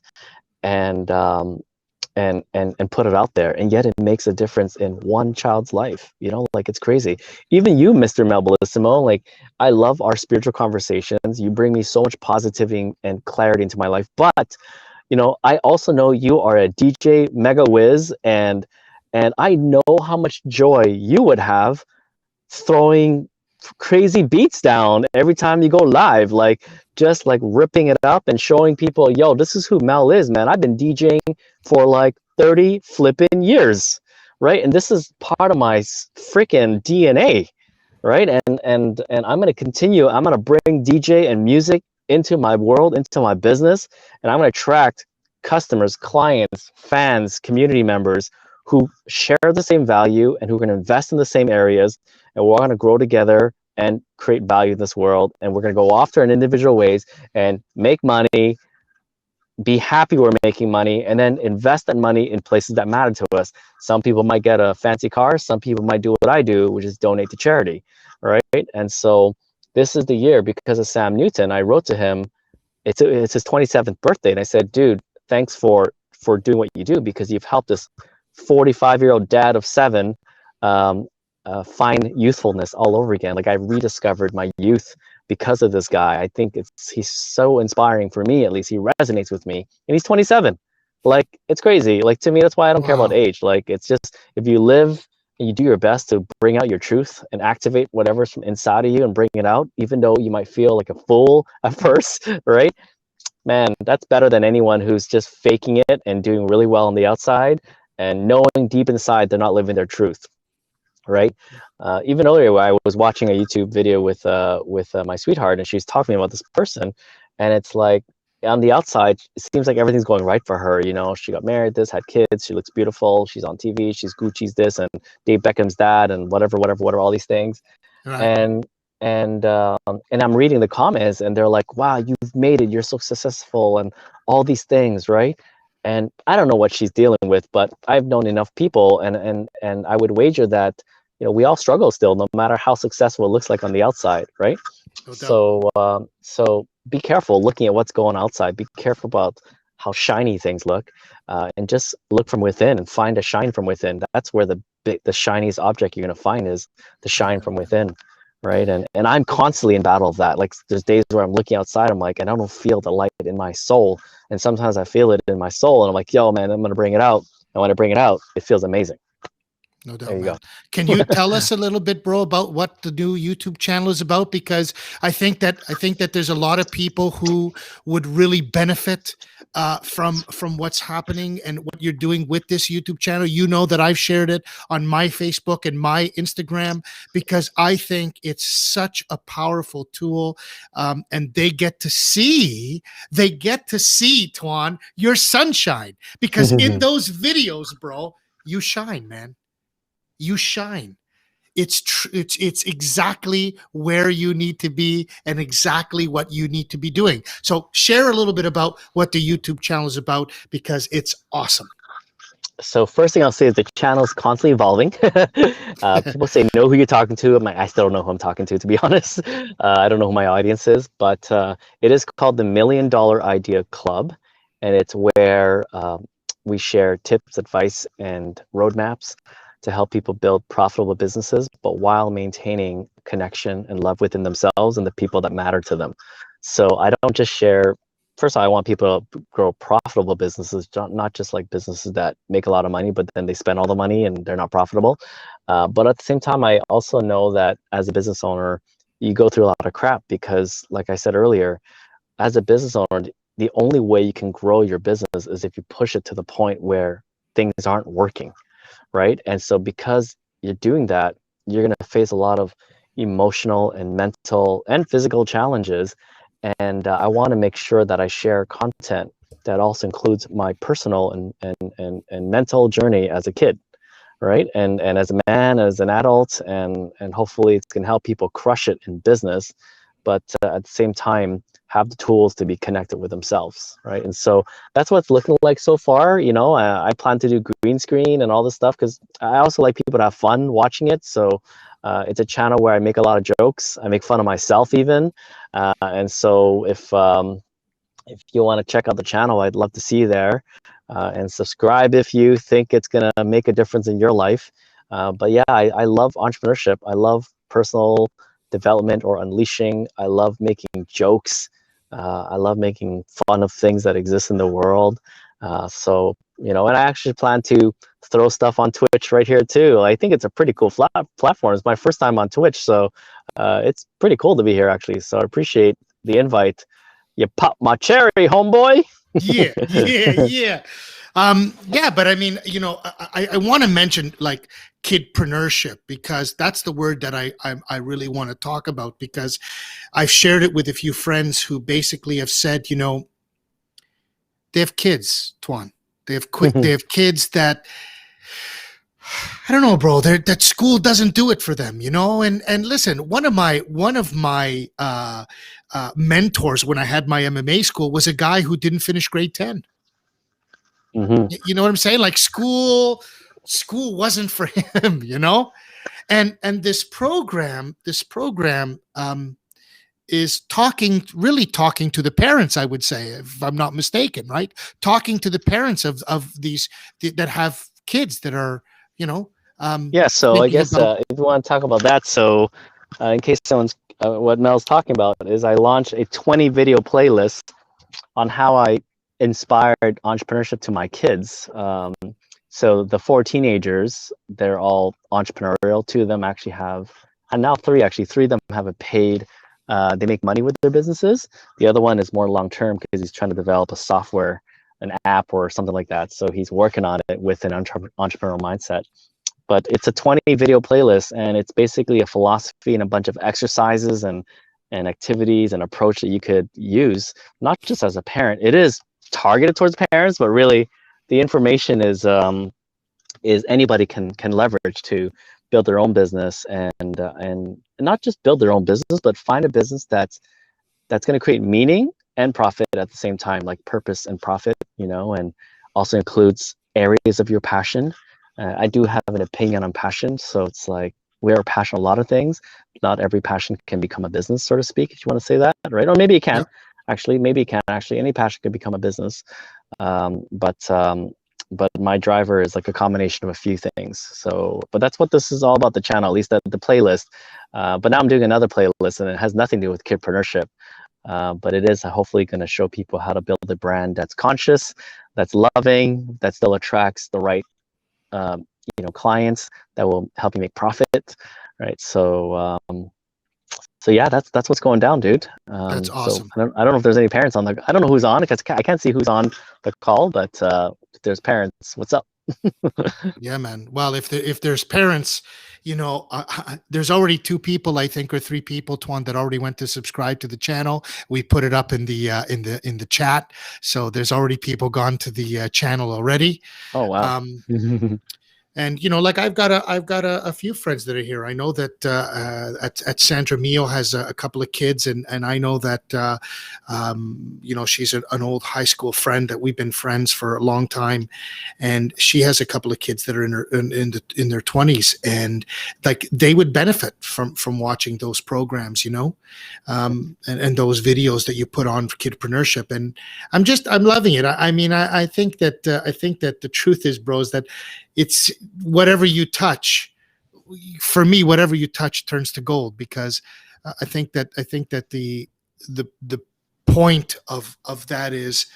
S3: and put it out there, and yet it makes a difference in one child's life. Like, it's crazy. Even you, Mr. Mel Bellissimo, like, I love our spiritual conversations. You bring me so much positivity and clarity into my life. But I also know you are a DJ mega whiz, and I know how much joy you would have throwing crazy beats down every time you go live, like just like ripping it up and showing people, yo, this is who Mel is, man. I've been DJing for like 30 flipping years, right? And this is part of my freaking DNA, right? And I'm going to continue. I'm going to bring DJ and music into my world, into my business, and I'm going to attract customers, clients, fans, community members who share the same value and who can invest in the same areas, and we're going to grow together and create value in this world. And we're going to go after in individual ways and make money, be happy we're making money, and then invest that money in places that matter to us. Some people might get a fancy car. Some people might do what I do, which is donate to charity, right? And so this is the year, because of Sam Newton. I wrote to him. It's his 27th birthday, and I said, dude, thanks for doing what you do, because you've helped this 45-year-old dad of 7 find youthfulness all over again. Like, I rediscovered my youth because of this guy. I think he's so inspiring for me, at least. He resonates with me, and he's 27. Like, it's crazy. Like, to me, that's why I don't care about age. Like, it's just, if you live and you do your best to bring out your truth and activate whatever's from inside of you and bring it out, even though you might feel like a fool at first, right? Man, that's better than anyone who's just faking it and doing really well on the outside and knowing deep inside they're not living their truth, right? Even earlier, I was watching a YouTube video with my sweetheart, and she's talking about this person, and it's like, on the outside, it seems like everything's going right for her. You know, she got married, had kids, she looks beautiful, she's on TV, she's Gucci's this and Dave Beckham's that, and whatever, all these things.
S1: Right.
S3: And I'm reading the comments, and they're like, wow, you've made it, you're so successful, and all these things, right? And I don't know what she's dealing with, but I've known enough people, and I would wager that, you know, we all struggle still, no matter how successful it looks like on the outside, right?
S1: No doubt.
S3: So be careful looking at what's going outside. Be careful about how shiny things look, and just look from within and find a shine from within. That's where the shiniest object you're going to find is the shine from within, right? And I'm constantly in battle of that. Like, there's days where I'm looking outside, I'm like, and I don't feel the light in my soul, and sometimes I feel it in my soul, and I'm like, yo, man, I'm going to bring it out. And when I bring it out, it feels amazing.
S1: No doubt,
S3: There you
S1: man.
S3: go.
S1: Can you tell us a little bit, bro, about what the new YouTube channel is about? Because I think that there's a lot of people who would really benefit from what's happening and what you're doing with this YouTube channel. You know that I've shared it on my Facebook and my Instagram, because I think it's such a powerful tool, and they get to see Tuan, your sunshine, because in those videos, bro, you shine, man. You shine. It's exactly where you need to be and exactly what you need to be doing. So share a little bit about what the YouTube channel is about, because it's awesome.
S3: So first thing I'll say is the channel is constantly evolving. People say, know who you're talking to. I still don't know who I'm talking to be honest. I don't know who my audience is, but it is called the $1 Million Idea Club. And it's where we share tips, advice, and roadmaps to help people build profitable businesses, but while maintaining connection and love within themselves and the people that matter to them. So I don't just share, first of all, I want people to grow profitable businesses, not just like businesses that make a lot of money, but then they spend all the money and they're not profitable. But at the same time, I also know that as a business owner, you go through a lot of crap, because like I said earlier, as a business owner, the only way you can grow your business is if you push it to the point where things aren't working. Right? And so because you're doing that, you're going to face a lot of emotional and mental and physical challenges. And I want to make sure that I share content that also includes my personal and mental journey as a kid, right? And as a man, as an adult, and hopefully it can help people crush it in business, but at the same time, have the tools to be connected with themselves, right? And so that's what it's looking like so far. You know, I plan to do green screen and all this stuff, because I also like people to have fun watching it. So it's a channel where I make a lot of jokes. I make fun of myself even. And so if you want to check out the channel, I'd love to see you there. And subscribe if you think it's going to make a difference in your life. But yeah, I love entrepreneurship. I love personal development or unleashing. I love making jokes. I love making fun of things that exist in the world. So, you know, and I actually plan to throw stuff on Twitch right here too. I think it's a pretty cool platform. It's my first time on Twitch, so it's pretty cool to be here actually. So I appreciate the invite. You pop my cherry, homeboy.
S1: Yeah. Yeah, but I mean, you know, I want to mention like kidpreneurship, because that's the word that I really want to talk about, because I've shared it with a few friends who basically have said, you know, they have kids, Tuan. They have kids that I don't know, bro. That school doesn't do it for them, you know. And listen, one of my mentors when I had my MMA school was a guy who didn't finish grade 10.
S3: Hmm.
S1: You know what I'm saying? Like school wasn't for him, you know. And this program is really talking to the parents. I would say, if I'm not mistaken, right? Talking to the parents of these that have kids that are, you know,
S3: Yeah, so I
S1: thinking
S3: guess
S1: about.
S3: if you want to talk about that, so in case someone's what Mel's talking about is I launched a 20 video playlist on how I inspired entrepreneurship to my kids. So the four teenagers, they're all entrepreneurial. Two of them actually have, and now three actually, three of them have a paid. They make money with their businesses. The other one is more long term because he's trying to develop a software, an app, or something like that. So he's working on it with an entrepreneurial mindset. But it's a 20 video playlist, and it's basically a philosophy and a bunch of exercises and activities and approach that you could use, not just as a parent. It is targeted towards parents, but really the information is anybody can leverage to build their own business and not just build their own business, but find a business that's going to create meaning and profit at the same time, like purpose and profit, you know, and also includes areas of your passion. I do have an opinion on passion, so it's like we are passionate a lot of things. Not every passion can become a business, so to speak, if you want to say that, right? Or maybe it can.
S1: Yep.
S3: Actually, maybe it can. Actually, any passion could become a business. But my driver is like a combination of a few things. So, but that's what this is all about, the channel, at least the playlist. But now I'm doing another playlist, and it has nothing to do with kidpreneurship. But it is hopefully going to show people how to build a brand that's conscious, that's loving, that still attracts the right clients, that will help you make profit, right? So yeah, that's what's going down, dude.
S1: That's
S3: So
S1: awesome.
S3: I don't know if there's any parents on I don't know who's on because I can't see who's on the call, but if there's parents, what's up?
S1: Yeah, man. Well, if there's parents, you know, there's already two people, I think, or three people, Tuan, that already went to subscribe to the channel. We put it up in the chat, so there's already people gone to the channel already.
S3: Oh wow.
S1: And you know, like I've got a few friends that are here. I know that at Sandra Mio has a couple of kids, and I know that you know, she's an old high school friend that we've been friends for a long time, and she has a couple of kids that are in their 20s, and like they would benefit from watching those programs, you know, and those videos that you put on for kidpreneurship. And I'm loving it. I mean, I think that the truth is, bros, that it's whatever you touch. For me, whatever you touch turns to gold, because I think that the point of that is,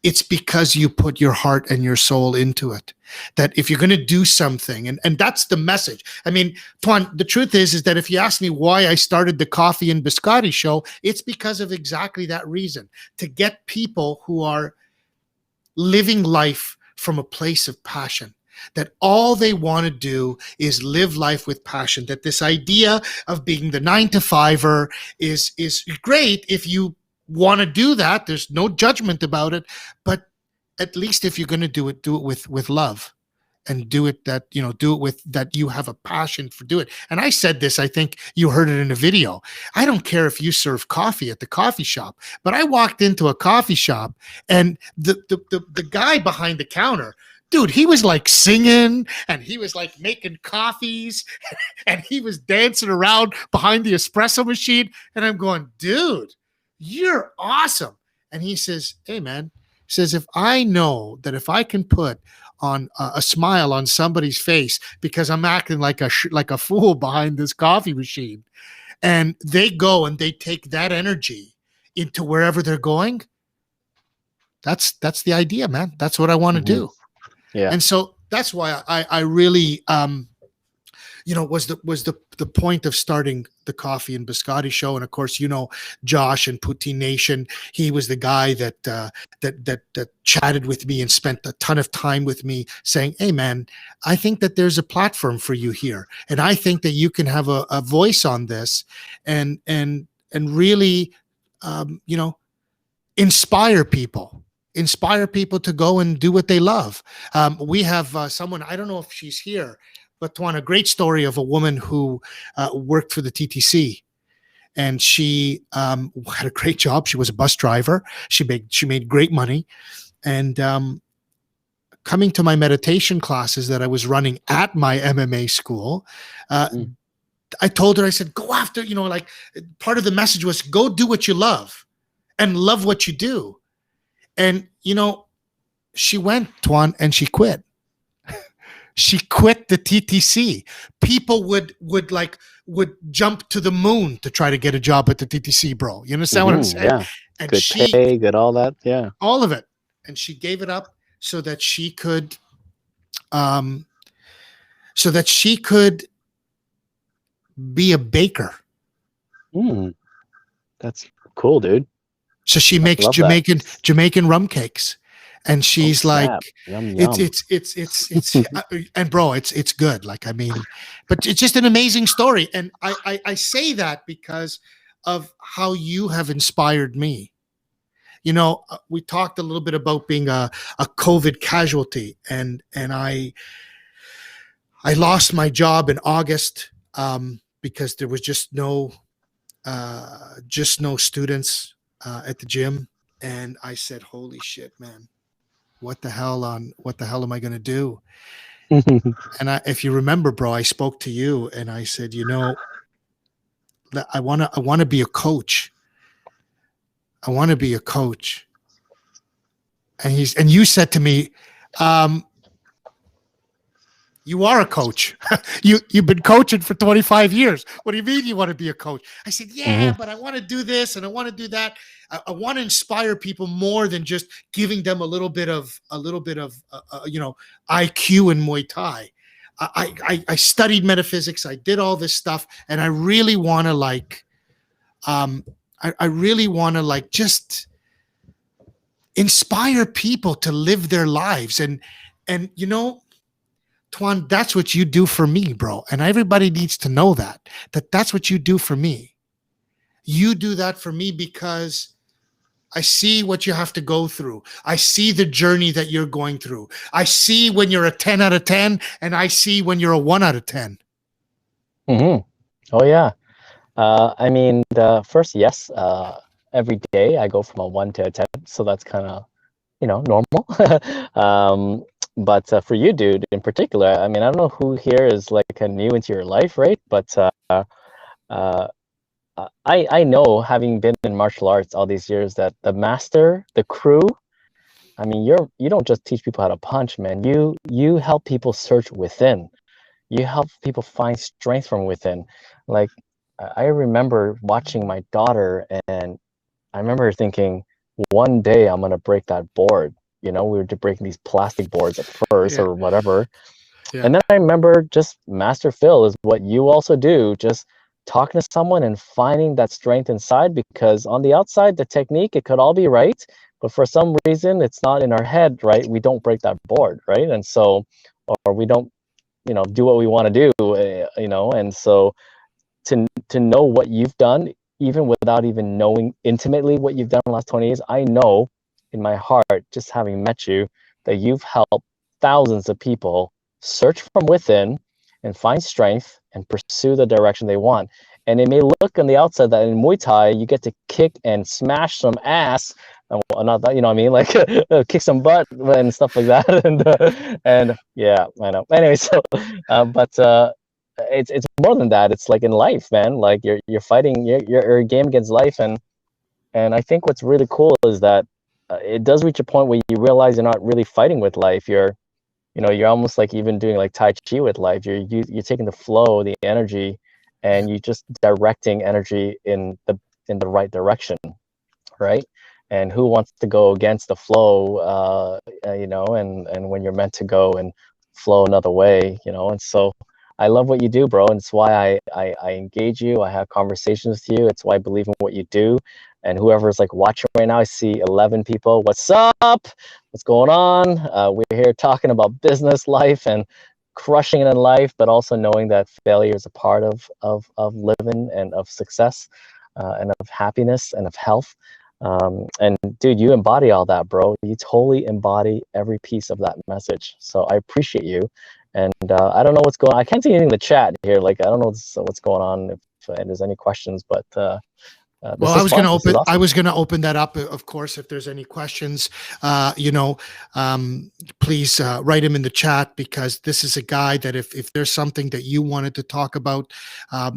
S1: it's because you put your heart and your soul into it. That if you're going to do something, and that's the message. I mean, Tuan, the truth is that if you ask me why I started the Coffee and Biscotti show, it's because of exactly that reason, to get people who are living life from a place of passion, that all they want to do is live life with passion, that this idea of being the 9-to-5er is great if you want to do that. There's no judgment about it, but at least if you're going to do it with love, and do it with that you have a passion for do it. And I said this, I think you heard it in a video. I don't care if you serve coffee at the coffee shop, but I walked into a coffee shop, and the guy behind the counter, dude, he was like singing, and he was like making coffees, and he was dancing around behind the espresso machine. And I'm going, dude, you're awesome. And he says, hey, man, he says, if I know that if I can put on a smile on somebody's face because I'm acting like a fool behind this coffee machine, and they go and they take that energy into wherever they're going, that's the idea, man. That's what I want to do.
S3: Yeah.
S1: And so that's why I really was the point of starting the Coffee and Biscotti show. And of course, you know, Josh and Poutine Nation, he was the guy that chatted with me and spent a ton of time with me saying, hey man, I think that there's a platform for you here, and I think that you can have a voice on this and really inspire people. inspire people to go and do what they love. We have someone, I don't know if she's here, but Tuan, a great story of a woman who worked for the TTC. And she had a great job. She was a bus driver. She made great money. And coming to my meditation classes that I was running at my MMA school, I told her, I said, go after, like part of the message was go do what you love and love what you do. And, she went, Tuan, and she quit. She quit the TTC. People would jump to the moon to try to get a job at the TTC, bro. You understand what I'm saying?
S3: Yeah.
S1: And
S3: Good pay, good all that. Yeah.
S1: all of it. And she gave it up so that she could be a baker.
S3: That's cool, dude.
S1: So she makes Jamaican rum cakes. And she's like,
S3: yum,
S1: it's and bro, it's good. Like, I mean, but it's just an amazing story. And I say that because of how you have inspired me. We talked a little bit about being a COVID casualty, and I lost my job in August because there was just no students at the gym. And I said, holy shit, man. What the hell am I going to do? And if you remember, bro, I spoke to you and I said, I want to be a coach. I want to be a coach. And you said to me, you are a coach. You've been coaching for 25 years. What do you mean you want to be a coach? I said, yeah, but I want to do this and I want to do that. I want to inspire people more than just giving them a little bit of IQ in Muay Thai. I studied metaphysics. I did all this stuff, and I really want to just inspire people to live their lives. And Tuan, that's what you do for me, bro. And everybody needs to know that's what you do for me. You do that for me because I see what you have to go through. I see the journey that you're going through. I see when you're a 10 out of 10, and I see when you're a 1 out of 10.
S3: Oh, yeah. I mean, first, yes. Every day I go from a 1 to a 10. So that's kind of, normal. But for you, dude, in particular, I mean, I don't know who here is like new into your life, right? But I know, having been in martial arts all these years, that the master, the crew, I mean, you don't just teach people how to punch, man. You help people search within. You help people find strength from within. Like, I remember watching my daughter, and I remember thinking, one day I'm gonna break that board. We were breaking these plastic boards at first, or whatever. Yeah. And then I remember just Master Phil is what you also do, just talking to someone and finding that strength inside, because on the outside, the technique, it could all be right, but for some reason, it's not in our head, right? We don't break that board, right? And so, or we don't, do what we want to do, and so to know what you've done, even without even knowing intimately what you've done in the last 20 years, I know in my heart, just having met you, that you've helped thousands of people search from within and find strength and pursue the direction they want. And it may look on the outside that in Muay Thai, you get to kick and smash some ass, not that, like kick some butt and stuff like that. And yeah, I know. Anyway, so, but it's more than that. It's like in life, man, like you're fighting your game against life. And I think what's really cool is that it does reach a point where you realize you're not really fighting with life. You're almost like even doing like Tai Chi with life. You're taking the flow, the energy, and you're just directing energy in the right direction, right? And who wants to go against the flow, and when you're meant to go and flow another way, and so I love what you do, bro. And it's why I engage you. I have conversations with you. It's why I believe in what you do. And whoever's like watching right now, I see 11 people. What's up? What's going on? We're here talking about business, life, and crushing it in life, but also knowing that failure is a part of living and of success, and of happiness and of health. And dude, you embody all that, bro. You totally embody every piece of that message. So I appreciate you. And I don't know what's going on. I can't see anything in the chat here. Like, I don't know what's going on, if there's any questions, but this
S1: Well,
S3: is fun. This is
S1: I
S3: awesome.
S1: was going to open that up, of course, if there's any questions, please write them in the chat, because this is a guy that if there's something that you wanted to talk about,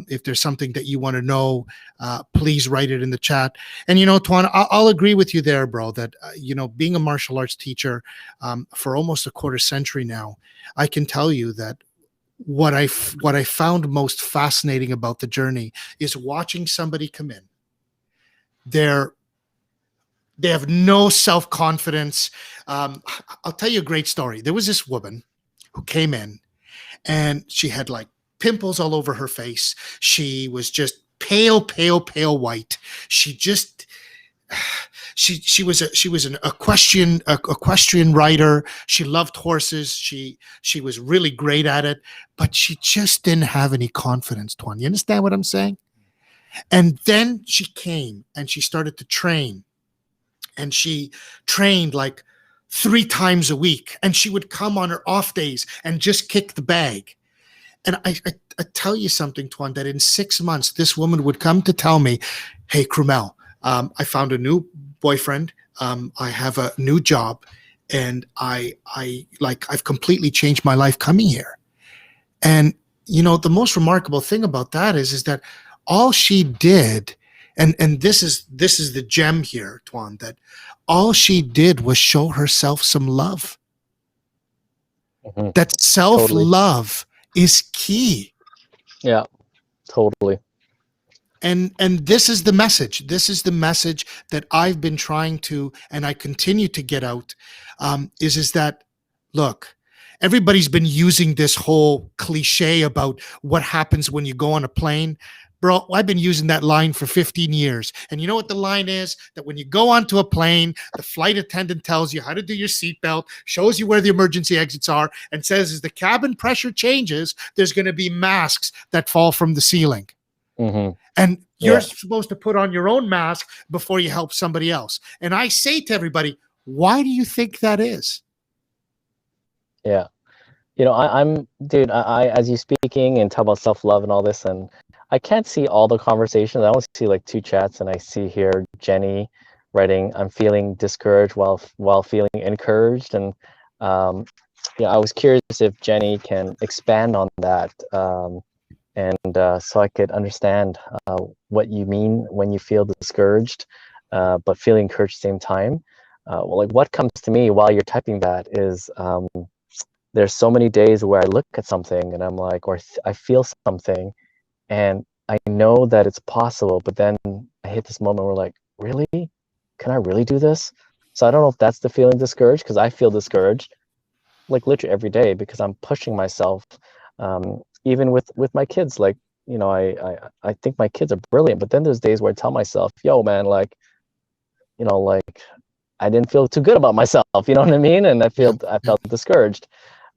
S1: if there's something that you want to know, please write it in the chat. And, Tuan, I'll agree with you there, bro, that, being a martial arts teacher for almost a quarter century now, I can tell you that what I found most fascinating about the journey is watching somebody come in. They have no self-confidence. I'll tell you a great story. There was this woman who came in, and she had like pimples all over her face. She was just pale white. She was an equestrian rider. She loved horses. She was really great at it, but she just didn't have any confidence, Tuan. You understand what I'm saying? And then she came and she started to train, and she trained like 3 times a week, and she would come on her off days and just kick the bag. And I tell you something, Tuan, that in 6 months, this woman would come to tell me, hey, Krumel, I found a new boyfriend. I have a new job, and I've completely changed my life coming here. And, the most remarkable thing about that is that all she did, and this is the gem here, Tuan, that all she did was show herself some love.
S3: Mm-hmm.
S1: That self-love is key.
S3: Yeah, totally.
S1: And this is the message. This is the message that I've been trying to, and I continue to get out, is that, look, everybody's been using this whole cliche about what happens when you go on a plane. Bro, I've been using that line for 15 years. And you know what the line is? That when you go onto a plane, the flight attendant tells you how to do your seatbelt, shows you where the emergency exits are, and says as the cabin pressure changes, there's going to be masks that fall from the ceiling.
S3: Mm-hmm.
S1: And you're supposed to put on your own mask before you help somebody else. And I say to everybody, why do you think that is?
S3: Yeah. I'm dude, I as you speaking and talk about self-love and all this, and I can't see all the conversations. I only see like 2 chats, and I see here Jenny writing, I'm feeling discouraged while feeling encouraged. And I was curious if Jenny can expand on that, so I could understand what you mean when you feel discouraged, but feeling encouraged at the same time. Like what comes to me while you're typing that is, there's so many days where I look at something and I'm like, I feel something, and I know that it's possible, but then I hit this moment where like, really? Can I really do this? So I don't know if that's the feeling discouraged, because I feel discouraged like literally every day, because I'm pushing myself, even with my kids. Like, I think my kids are brilliant, but then there's days where I tell myself, yo man, like, like I didn't feel too good about myself, you know what I mean? And I felt discouraged.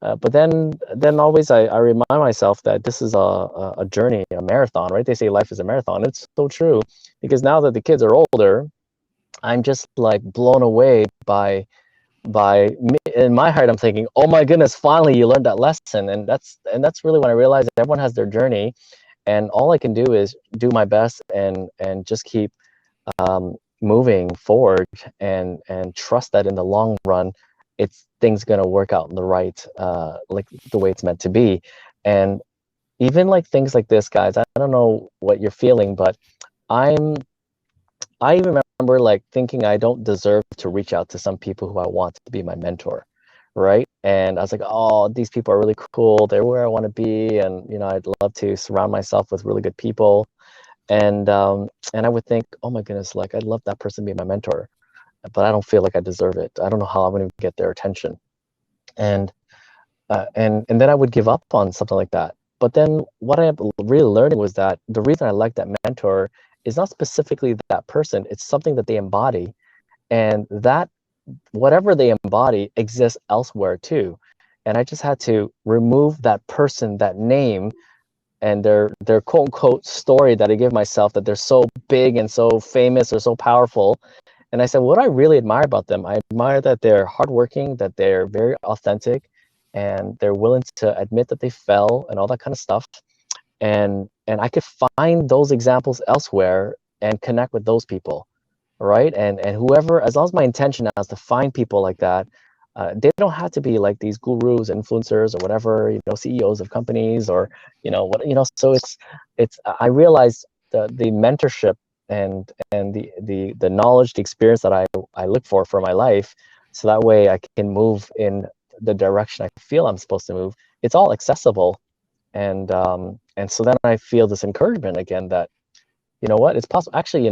S3: But then always I remind myself that this is a journey, a marathon, right? They say life is a marathon. It's so true, because now that the kids are older, I'm just like blown away by in my heart. I'm thinking, oh my goodness, finally you learned that lesson. And that's really when I realized that everyone has their journey, and all I can do is do my best and just keep moving forward and trust that in the long run, things gonna work out in the right, like the way it's meant to be. And even like things like this, guys, I don't know what you're feeling, but I even remember like thinking I don't deserve to reach out to some people who I want to be my mentor, right? And I was like, oh, these people are really cool, they're where I want to be, and I'd love to surround myself with really good people. And I would think, oh my goodness, like I'd love that person to be my mentor, but I don't feel like I deserve it. I don't know how I'm going to get their attention. And then I would give up on something like that. But then what I am really learning was that the reason I like that mentor is not specifically that person. It's something that they embody, and that whatever they embody exists elsewhere too. And I just had to remove that person, that name, and their quote unquote story that I give myself, that they're so big and so famous or so powerful, And I said, what I really admire about them, I admire that they're hardworking, that they're very authentic, and they're willing to admit that they fell and all that kind of stuff. And I could find those examples elsewhere and connect with those people, right? And whoever, as long as my intention is to find people like that, they don't have to be like these gurus, influencers, or whatever, CEOs of companies, or So it's I realize the mentorship and the knowledge, the experience that I look for my life, so that way I can move in the direction I feel I'm supposed to move. It's all accessible, and so then I feel this encouragement again that, you know what, it's possible. Actually,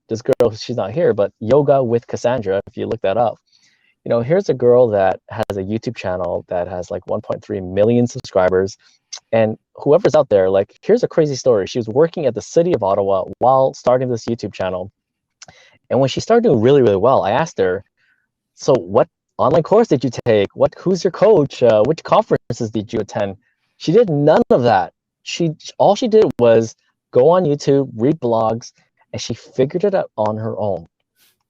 S3: this girl, she's not here, but Yoga with Cassandra, if you look that up, here's a girl that has a YouTube channel that has like 1.3 million subscribers. And whoever's out there, like, here's a crazy story. She was working at the city of Ottawa while starting this YouTube channel. And when she started doing really, really well, I asked her, so what online course did you take? Who's your coach? Which conferences did you attend? She did none of that. All she did was go on YouTube, read blogs, and she figured it out on her own.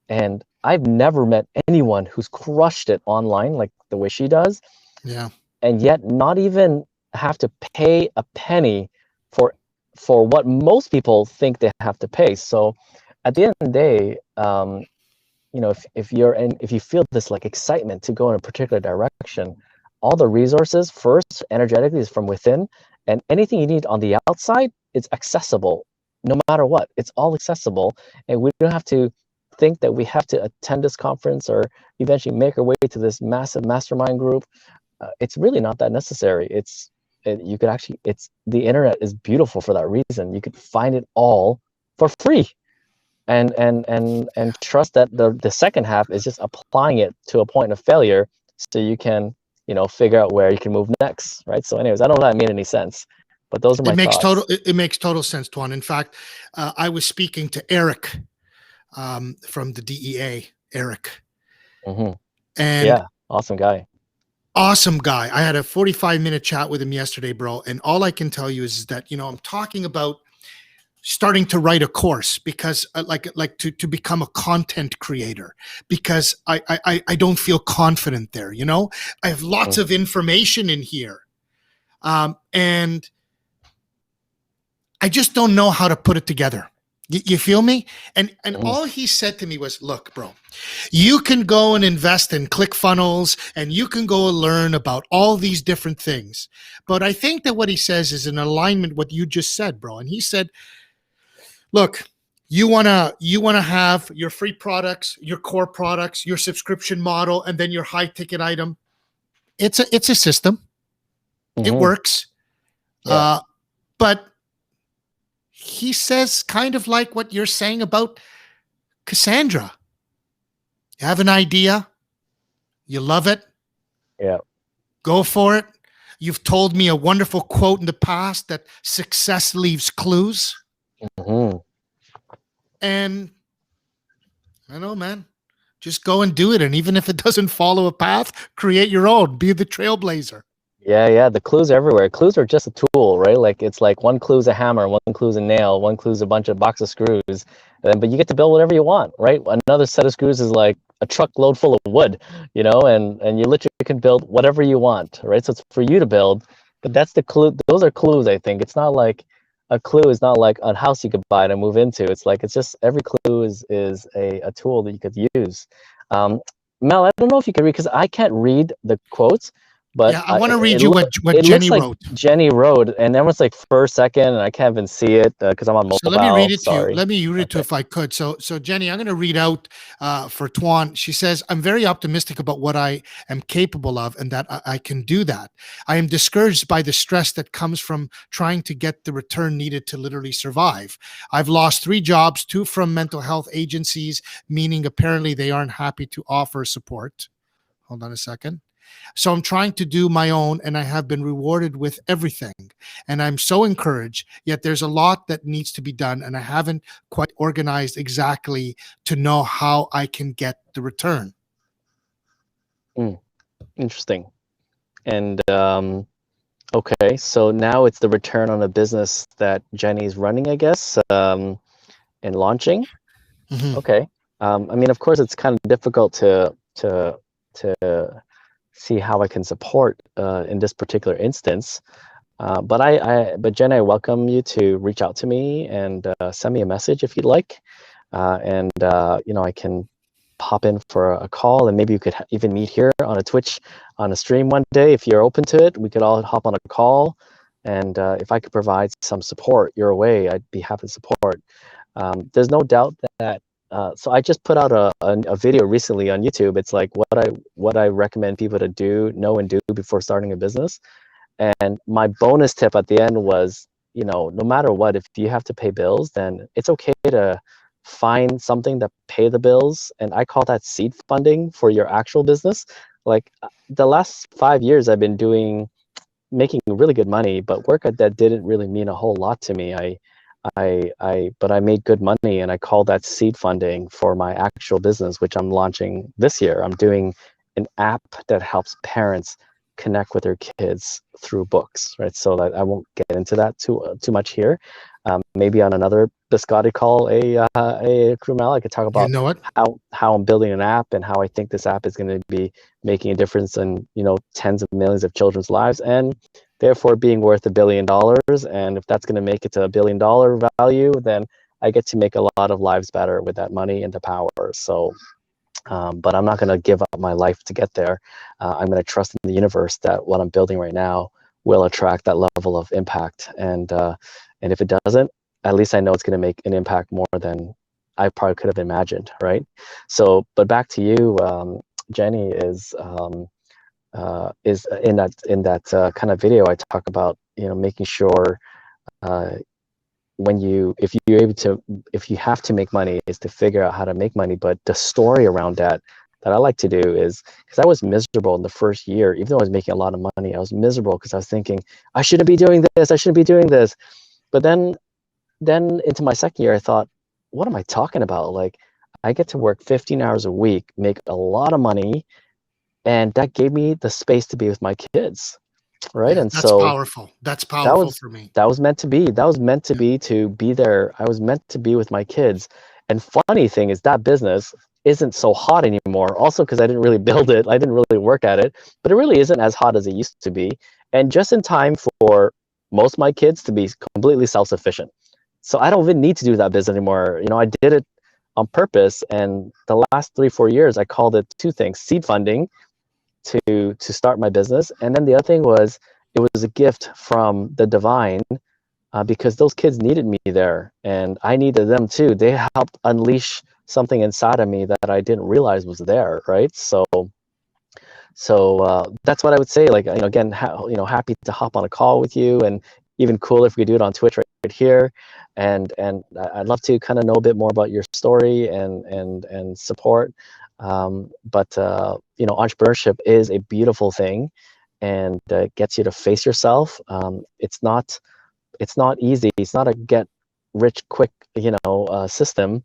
S3: And I've never met anyone who's crushed it online like the way she does.
S1: Yeah.
S3: And yet not even have to pay a penny for what most people think they have to pay. So at the end of the day, if you feel this like excitement to go in a particular direction, all the resources first energetically is from within, and anything you need on the outside, it's accessible no matter what. It's all accessible, and we don't have to think that we have to attend this conference or eventually make our way to this massive mastermind group. It's really not that necessary. The internet is beautiful for that reason. You could find it all for free, and trust that the second half is just applying it to a point of failure, so you can figure out where you can move next, right? So anyways, I don't know if that made any sense, but those are my thoughts.
S1: It makes total sense, Tuan. In fact, I was speaking to Eric from the DEA, Eric.
S3: Mm-hmm.
S1: And
S3: yeah, awesome guy.
S1: Awesome guy. I had a 45-minute chat with him yesterday, bro. And all I can tell you is that, I'm talking about starting to write a course because to become a content creator, because I don't feel confident there. I have lots of information in here. And I just don't know how to put it together. You feel me? And all he said to me was, look, bro, you can go and invest in ClickFunnels and you can go and learn about all these different things. But I think that what he says is in alignment with what you just said, bro. And he said, look, you wanna have your free products, your core products, your subscription model, and then your high ticket item. It's a system. Mm-hmm. It works. Yeah. But he says kind of like what you're saying about Cassandra. You have an idea. You love it.
S3: Yeah.
S1: Go for it. You've told me a wonderful quote in the past that success leaves clues.
S3: Mm-hmm.
S1: And I know, man, just go and do it. And even if it doesn't follow a path, create your own. Be the trailblazer.
S3: Yeah. The clues are everywhere. Clues are just a tool, right? Like it's like one clue is a hammer, one clue is a nail, one clue is a box of screws. But you get to build whatever you want, right? Another set of screws is like a truckload full of wood, and you literally can build whatever you want, right? So it's for you to build. But that's the clue. Those are clues, I think. It's not like a clue is not like a house you could buy to move into. It's like, it's just every clue is a tool that you could use. Mel, I don't know if you can read, because I can't read the quotes. But
S1: yeah, I want to read you what Jenny wrote.
S3: Jenny wrote, and then it's like first, second, and I can't even see it because I'm on mobile.
S1: So let me read it to you. Let me read it to you if I could. So Jenny, I'm going to read out for Tuan. She says, I'm very optimistic about what I am capable of and that I can do that. I am discouraged by the stress that comes from trying to get the return needed to literally survive. I've lost 3 jobs, 2 from mental health agencies, meaning apparently they aren't happy to offer support. Hold on a second. So I'm trying to do my own, and I have been rewarded with everything. And I'm so encouraged, yet there's a lot that needs to be done, and I haven't quite organized exactly to know how I can get the return.
S3: Interesting. And okay, so now it's the return on a business that Jenny's running, I guess, and launching. Mm-hmm. Okay. I mean, of course, it's kind of difficult to see how I can support in this particular instance. But Jen, I welcome you to reach out to me and send me a message if you'd like, and I can pop in for a call, and maybe you could even meet here on a Twitch on a stream one day if you're open to it. We could all hop on a call, and if I could provide some support your way, I'd be happy to support. There's no doubt that. So I just put out a video recently on YouTube. It's like what I recommend people to know and do before starting a business. And my bonus tip at the end was, no matter what, if you have to pay bills, then it's okay to find something to pay the bills. And I call that seed funding for your actual business. Like the last 5 years, I've been making really good money, but work that didn't really mean a whole lot to me. But I made good money, and I call that seed funding for my actual business, which I'm launching this year. I'm doing an app that helps parents connect with their kids through books, right? So that I won't get into that too much here. Maybe on another Biscotti call, a Krumel, I could talk about how I'm building an app and how I think this app is going to be making a difference in tens of millions of children's lives, and therefore being worth $1 billion. And if that's going to make it to $1 billion value, then I get to make a lot of lives better with that money and the power. So, but I'm not going to give up my life to get there. I'm going to trust in the universe that what I'm building right now will attract that level of impact. And if it doesn't, at least I know it's going to make an impact more than I probably could have imagined, right? So, but back to you, Jenny, is in that kind of video I talk about, making sure if you have to make money, is to figure out how to make money. But the story around that I like to do is, because I was miserable in the first year, even though I was making a lot of money, I was miserable because I was thinking, I shouldn't be doing this, I shouldn't be doing this. But then into my second year, I thought, what am I talking about? Like, I get to work 15 hours a week, make a lot of money, and that gave me the space to be with my kids, right?
S1: Yeah,
S3: And
S1: that's
S3: so
S1: powerful. That's powerful for me.
S3: that was meant to be. That was meant to be, to be there. I was meant to be with my kids. And funny thing is, that business isn't so hot anymore. Also, because I didn't really build it, I didn't really work at it, but it really isn't as hot as it used to be. And just in time for most of my kids to be completely self-sufficient. So I don't even need to do that business anymore. I did it on purpose. And the last 3-4 years, I called it two things: seed funding to start my business, and then the other thing was, it was a gift from the divine, because those kids needed me there, and I needed them too. They helped unleash something inside of me that I didn't realize was there, right? So that's what I would say. Like, again, happy to hop on a call with you, and even cooler if we could do it on Twitch right here. And I'd love to kind of know a bit more about your story and support. But entrepreneurship is a beautiful thing, and gets you to face yourself. It's not easy. It's not a get rich quick system.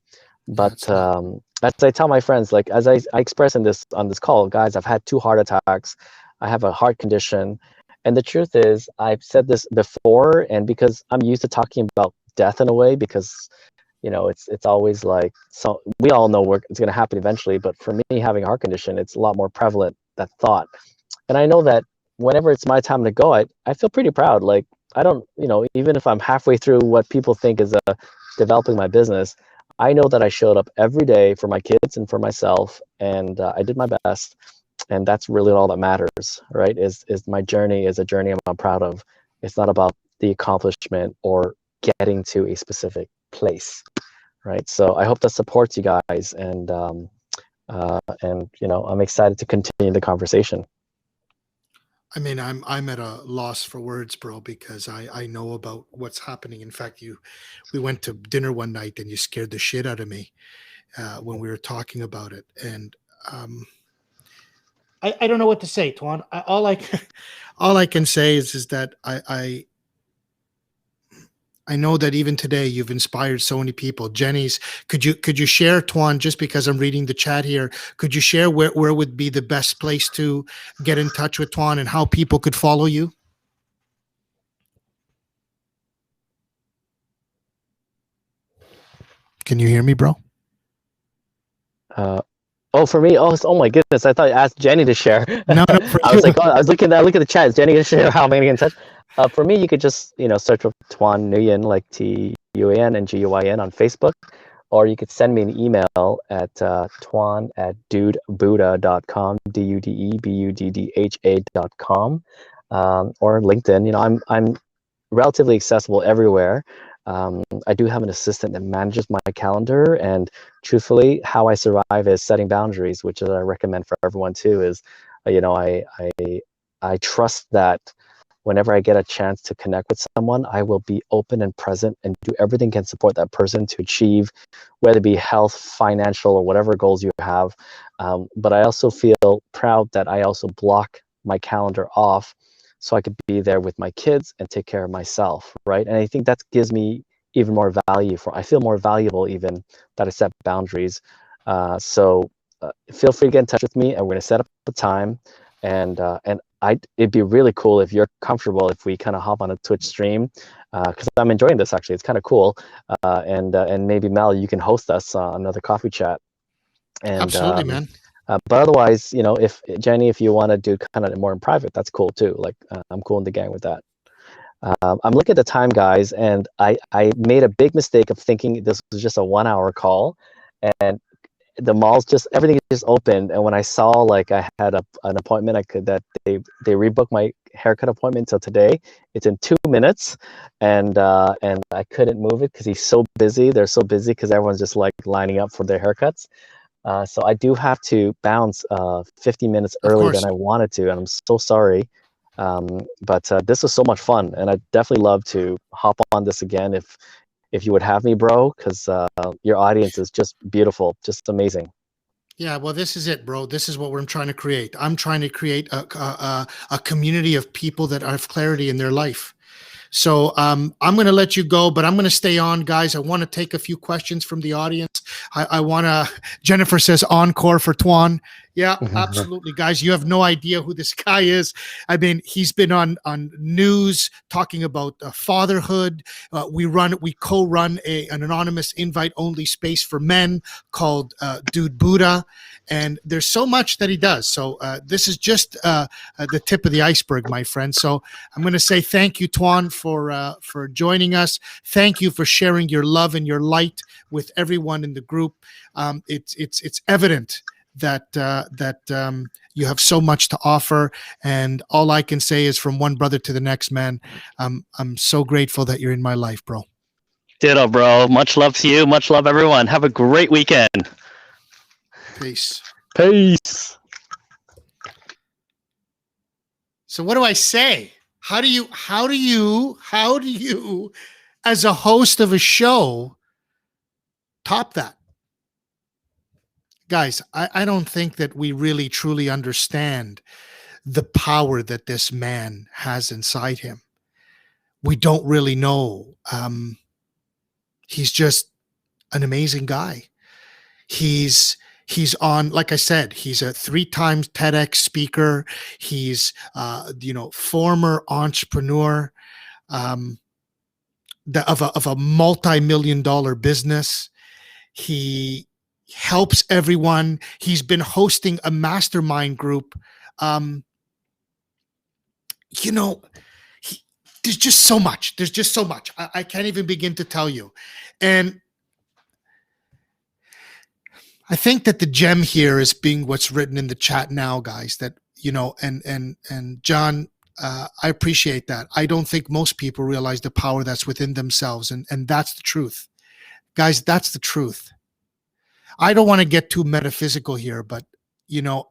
S3: But as I tell my friends, like, as I express on this call, guys, I've had 2 heart attacks. I have a heart condition. And the truth is, I've said this before, and because I'm used to talking about death in a way, because it's always like, so we all know it's going to happen eventually. But for me, having a heart condition, it's a lot more prevalent, that thought. And I know that whenever it's my time to go, I feel pretty proud. Like, I don't, even if I'm halfway through what people think is developing my business, I know that I showed up every day for my kids and for myself, and I did my best. And that's really all that matters, right? Is my journey is a journey I'm proud of. It's not about the accomplishment or getting to a specific place, right? So I hope that supports you guys, and I'm excited to continue the conversation.
S1: I mean, I'm at a loss for words, bro, because I know about what's happening. In fact, we went to dinner one night and you scared the shit out of me when we were talking about it. And I don't know what to say, Tuan. All I can say is that I know that even today you've inspired so many people. Jenny's, could you share, Tuan, just because I'm reading the chat here, could you share where would be the best place to get in touch with Tuan and how people could follow you? Can you hear me, bro?
S3: Oh, for me, oh my goodness! I thought you asked Jenny to share.
S1: No, no, for
S3: I
S1: you.
S3: was like, oh, I was looking at the chat. Is Jenny gonna share how many in touch? For me, you could just search up Tuan Nguyen, like Tuan and Guyn on Facebook, or you could send me an email at tuan@dudebuddha.com, DUDEBUDDHA.com, or LinkedIn. I'm relatively accessible everywhere. I do have an assistant that manages my calendar, and truthfully, how I survive is setting boundaries, which is I recommend for everyone too. Is I trust that whenever I get a chance to connect with someone, I will be open and present and do everything can support that person to achieve, whether it be health, financial, or whatever goals you have. But I also feel proud that I also block my calendar off so I could be there with my kids and take care of myself, right? And I think that gives me even more value. I feel more valuable even that I set boundaries. So feel free to get in touch with me, and we're gonna set up a time, and it'd be really cool if you're comfortable if we kind of hop on a Twitch stream, because I'm enjoying this actually. It's kind of cool, and maybe Mel, you can host us another coffee chat, and
S1: Absolutely, man.
S3: but otherwise, if Jenny, if you want to do kind of more in private, that's cool too. Like I'm cool in the gang with that. I'm looking at the time, guys, and I made a big mistake of thinking this was just a 1 hour call, and the malls everything just opened, and when I saw like I had an appointment, they rebooked my haircut appointment till today. It's in 2 minutes, and I couldn't move it because he's so busy. They're so busy because everyone's just like lining up for their haircuts. So I do have to bounce 50 minutes
S1: Of
S3: earlier
S1: course.
S3: than I wanted to, and I'm so sorry. But this was so much fun, and I'd definitely love to hop on this again if you would have me, bro, because your audience is just beautiful, just amazing.
S1: Yeah, well, this is it, bro. This is what we're trying to create. I'm trying to create a community of people that have clarity in their life. So I'm going to let you go, but I'm going to stay on, guys. I want to take a few questions from the audience. I want to. Jennifer says encore for Tuan. Yeah, absolutely, guys. You have no idea who this guy is. I mean, he's been on news talking about fatherhood. We co-run an anonymous invite-only space for men called Dude Buddha, and there's so much that he does. So this is just the tip of the iceberg, my friend. So I'm going to say thank you, Tuan, for joining us. Thank you for sharing your love and your light with everyone in the group. It's evident that you have so much to offer, and all I can say is from one brother to the next, man. I'm so grateful that you're in my life, bro.
S2: Ditto, bro. Much love to you. Much love, everyone. Have a great weekend.
S1: Peace.
S3: Peace.
S1: So what do I say? How do you, as a host of a show, top that? Guys, I don't think that we really truly understand the power that this man has inside him. We don't really know. He's just an amazing guy. He's on, like I said, he's a 3 times TEDx speaker. He's former entrepreneur of a multi-million-dollar business. He helps everyone. He's been hosting a mastermind group. There's just so much. I can't even begin to tell you. And I think that the gem here is being what's written in the chat now, guys, that, and John, I appreciate that. I don't think most people realize the power that's within themselves. And that's the truth. Guys, that's the truth. I don't want to get too metaphysical here, but,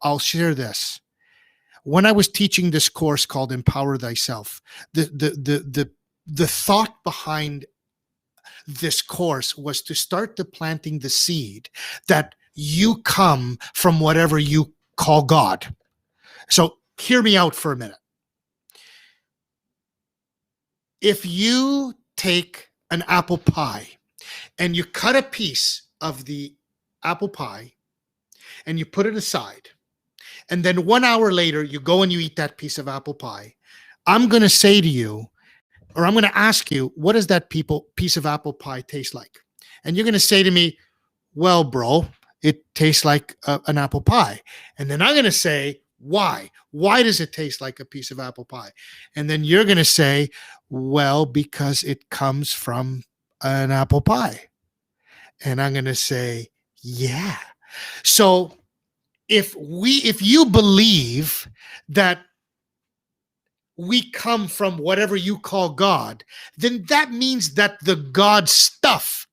S1: I'll share this. When I was teaching this course called Empower Thyself, the thought behind this course was to start planting the seed that you come from whatever you call God. So hear me out for a minute. If you take an apple pie and you cut a piece of the apple pie and you put it aside, and then 1 hour later you go and you eat that piece of apple pie, I'm going to say to you, or I'm going to ask you, what does that piece of apple pie taste like? And you're going to say to me, well, bro, it tastes like an apple pie. And then I'm going to say, why? Why does it taste like a piece of apple pie? And then you're going to say, well, because it comes from an apple pie. And I'm going to say, yeah. So if you believe that we come from whatever you call God, then that means that the God stuff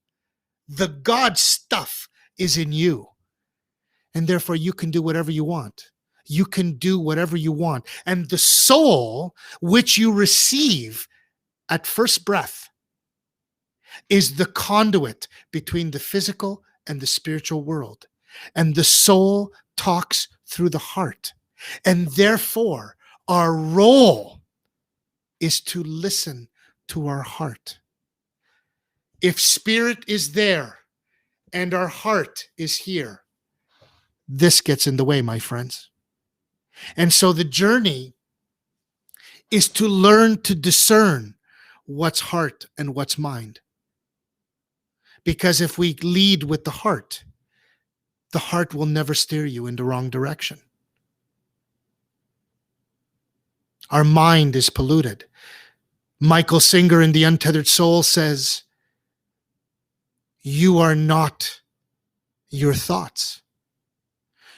S1: is in you. And therefore you can do whatever you want. You can do whatever you want. And the soul which you receive at first breath is the conduit between the physical and the spiritual world. And the soul talks through the heart. And therefore, our role is to listen to our heart. If spirit is there and our heart is here, this gets in the way, my friends. And so the journey is to learn to discern what's heart and what's mind. Because if we lead with the heart will never steer you in the wrong direction. Our mind is polluted. Michael Singer in The Untethered Soul says, you are not your thoughts.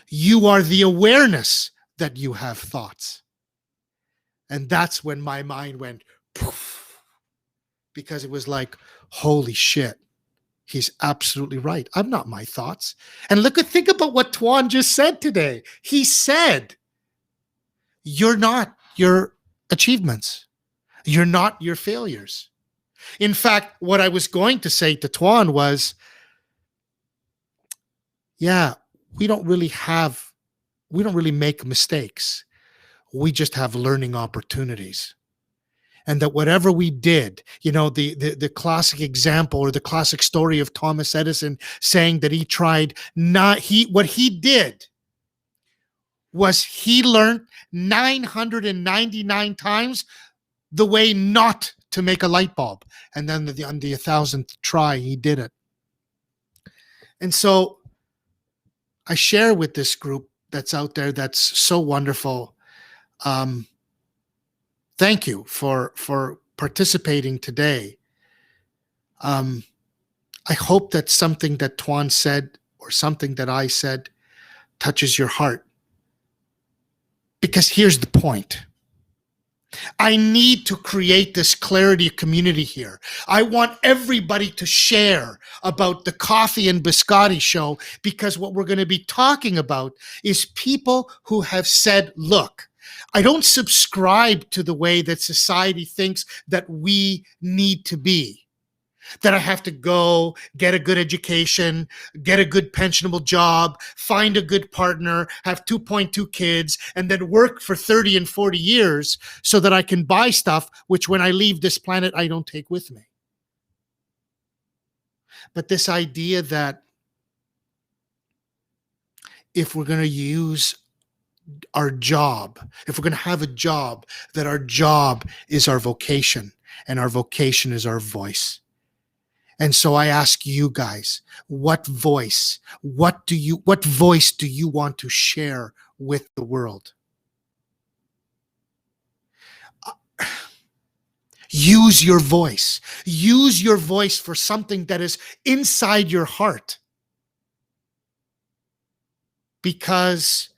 S1: You are the awareness that you have thoughts. And that's when my mind went poof, because it was like, holy shit. He's absolutely right. I'm not my thoughts. And think about what Tuan just said today. He said, you're not your achievements. You're not your failures. In fact, what I was going to say to Tuan was, yeah, we don't really make mistakes. We just have learning opportunities. And that whatever we did, the classic example or the classic story of Thomas Edison saying that what he did was he learned 999 times the way not to make a light bulb. And then on the 1,000th try, he did it. And so I share with this group that's out there that's so wonderful. Thank you for participating today. I hope that something that Tuan said or something that I said touches your heart. Because here's the point. I need to create this clarity community here. I want everybody to share about the Coffee and Biscotti show, because what we're going to be talking about is people who have said, look, I don't subscribe to the way that society thinks that we need to be. That I have to go get a good education, get a good pensionable job, find a good partner, have 2.2 kids, and then work for 30 and 40 years so that I can buy stuff, which when I leave this planet, I don't take with me. But this idea that if we're going to use our job, if we're going to have a job, that our job is our vocation and our vocation is our voice. And so I ask you guys, what voice do you want to share with the world? Use your voice. Use your voice for something that is inside your heart. Because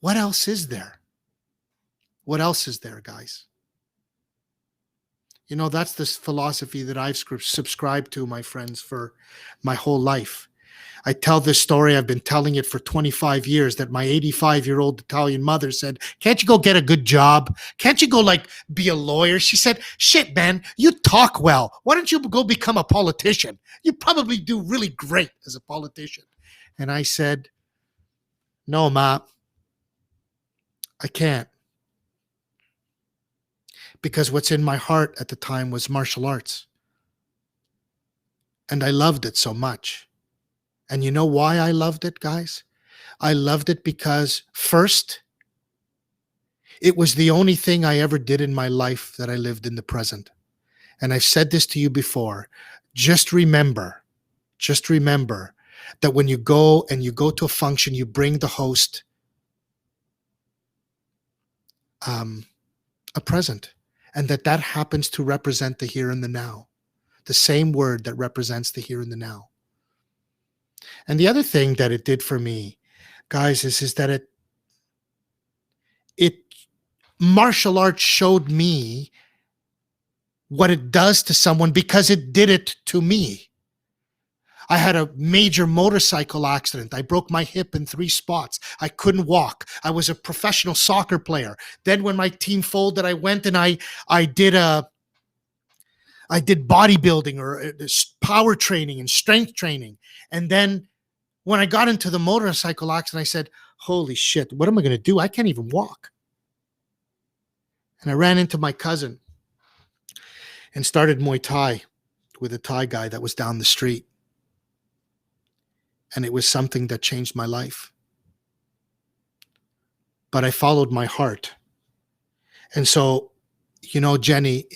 S1: what else is there? What else is there, guys? That's this philosophy that I've subscribed to, my friends, for my whole life. I tell this story, I've been telling it for 25 years, that my 85-year-old Italian mother said, can't you go get a good job? Can't you go be a lawyer? She said, shit, man, you talk well. Why don't you go become a politician? You probably do really great as a politician. And I said, no, Ma, I can't. Because what's in my heart at the time was martial arts. And I loved it so much. And you know why I loved it, guys? I loved it because, first, it was the only thing I ever did in my life that I lived in the present. And I've said this to you before. Just remember that when you go to a function, you bring the host a present, and that happens to represent the here and the now, the same word that represents the here and the now. And the other thing that it did for me, guys, is that it martial arts showed me what it does to someone, because it did it to me. I had a major motorcycle accident. I broke my hip in 3 spots. I couldn't walk. I was a professional soccer player. Then when my team folded, I went and I did bodybuilding or power training and strength training. And then when I got into the motorcycle accident, I said, holy shit, what am I going to do? I can't even walk. And I ran into my cousin and started Muay Thai with a Thai guy that was down the street. And it was something that changed my life. But I followed my heart. And so, you know, Jenny,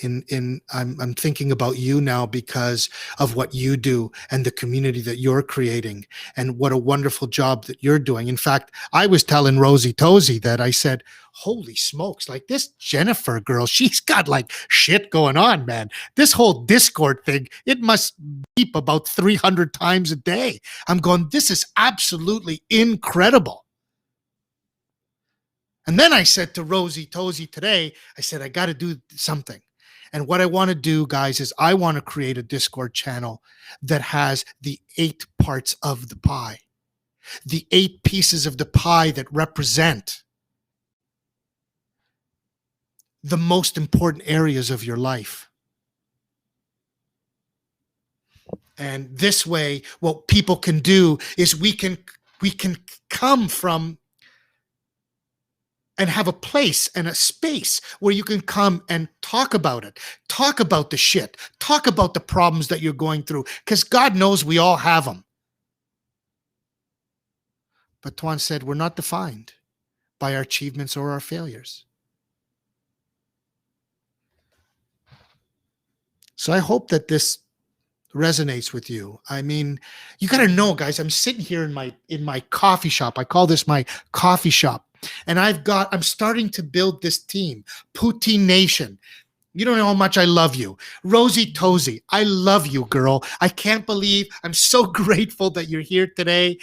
S1: I'm thinking about you now because of what you do and the community that you're creating, and what a wonderful job that you're doing. In fact, I was telling Rosie Tozy that I said, holy smokes, like this Jennifer girl, she's got like shit going on, man. This whole Discord thing, it must beep about 300 times a day. I'm going, this is absolutely incredible. And then I said to Rosie Tozy today, I said, I got to do something. And what I want to do, guys, is I want to create a Discord channel that has the 8 parts of the pie, the 8 pieces of the pie that represent the most important areas of your life. And this way, what people can do is we can come from and have a place and a space where you can come and talk about it, talk about the shit, talk about the problems that you're going through, because God knows we all have them. But Tuan said, we're not defined by our achievements or our failures. So I hope that this resonates with you. I mean, you got to know, guys, I'm sitting here in my coffee shop. I call this my coffee shop. And I'm starting to build this team, Poutine Nation. You don't know how much I love you. Rosie Tozy, I love you, girl. I can't believe, I'm so grateful that you're here today,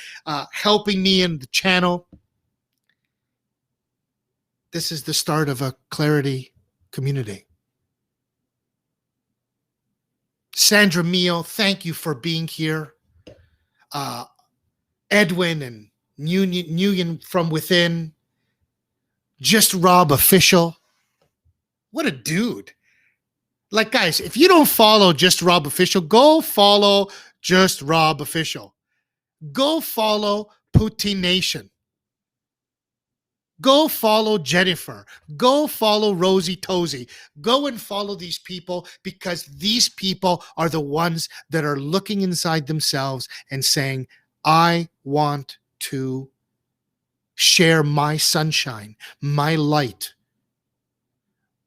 S1: helping me in the channel. This is the start of a Clarity community. Sandra Mio, thank you for being here. Edwin and Nguyen from within. Just Rob Official. What a dude. Like, guys, if you don't follow Just Rob Official, go follow Just Rob Official. Go follow Poutine Nation. Go follow Jennifer. Go follow Rosie Tozy. Go and follow these people, because these people are the ones that are looking inside themselves and saying, I want to share my sunshine, my light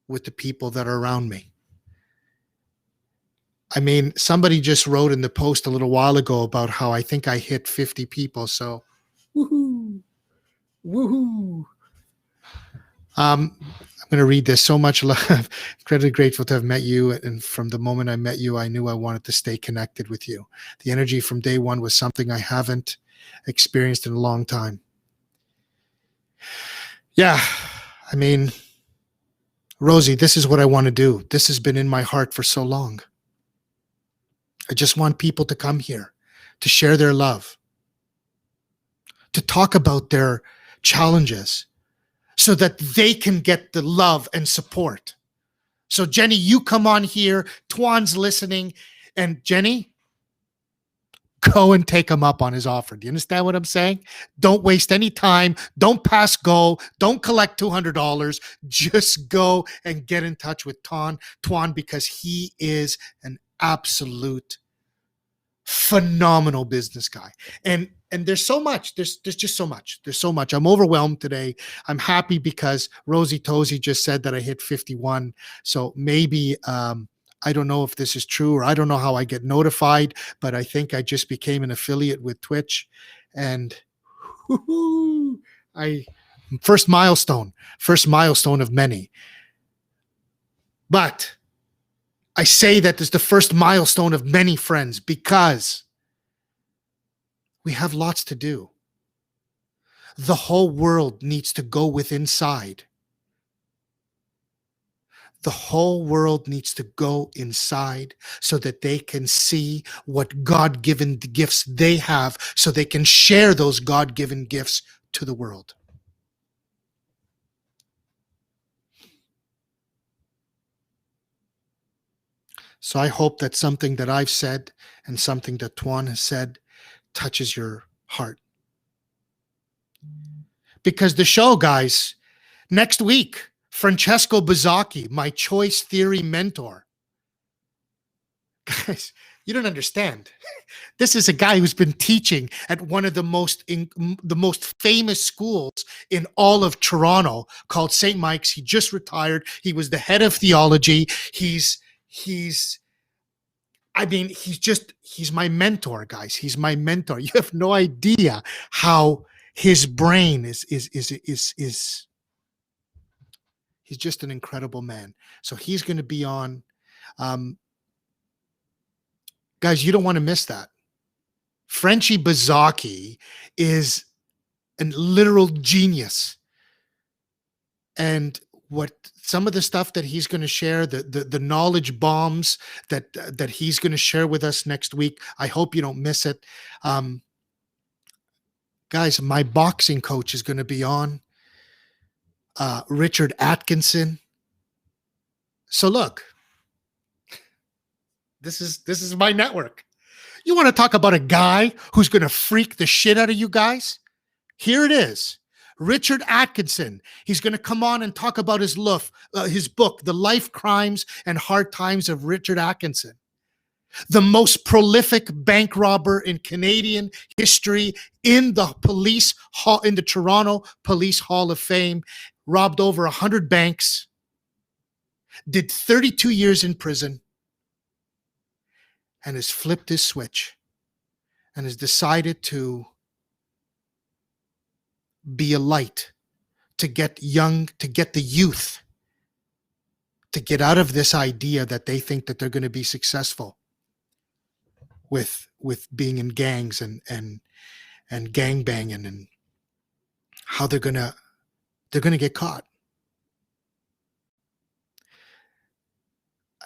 S1: with the people that are around me. I mean, somebody just wrote in the post a little while ago about how I think I hit 50 people. So, woohoo, woohoo. I'm going to read this. So much love. Incredibly grateful to have met you. And from the moment I met you, I knew I wanted to stay connected with you. The energy from day one was something I haven't experienced in a long time. Yeah, I mean, Rosie, this is what I want to do. This has been in my heart for so long. I just want people to come here, to share their love, to talk about their challenges so that they can get the love and support. So Jenny, you come on here, Tuan's listening, and Jenny, go and take him up on his offer. Do you understand what I'm saying? Don't waste any time. Don't pass go. Don't collect $200. Just go and get in touch with Tuan, because he is an absolute phenomenal business guy. And there's so much. There's just so much. There's so much. I'm overwhelmed today. I'm happy because Rosie Tozy just said that I hit 51. So maybe I don't know if this is true, or I don't know how I get notified, but I think I just became an affiliate with Twitch, and I first milestone of many. But I say that is the first milestone of many, friends, because we have lots to do. The whole world needs to go within inside. The whole world needs to go inside so that they can see what God-given gifts they have, so they can share those God-given gifts to the world. So I hope that something that I've said and something that Tuan has said touches your heart. Because the show, guys, next week, Francesco Biscotti, my choice theory mentor. Guys, you don't understand. This is a guy who's been teaching at one of the most famous schools in all of Toronto called St. Mike's. He just retired. He was the head of theology. He's my mentor, guys. He's my mentor. You have no idea how his brain is he's just an incredible man. So he's going to be on. Guys, you don't want to miss that. Frenchie Biscotti is a literal genius. And what some of the stuff that he's going to share, the knowledge bombs that he's going to share with us next week, I hope you don't miss it. Guys, my boxing coach is going to be on. Richard Atkinson. So look, this is my network. You want to talk about a guy who's going to freak the shit out of you guys? Here it is. Richard Atkinson. He's going to come on and talk about his book, The Life, Crimes, and Hard Times of Richard Atkinson. The most prolific bank robber in Canadian history, in the Toronto Police Hall of Fame, robbed over 100 banks, did 32 years in prison, and has flipped his switch and has decided to be a light, to get the youth to get out of this idea that they think that they're going to be successful with being in gangs and gang banging, and how they're going to get caught.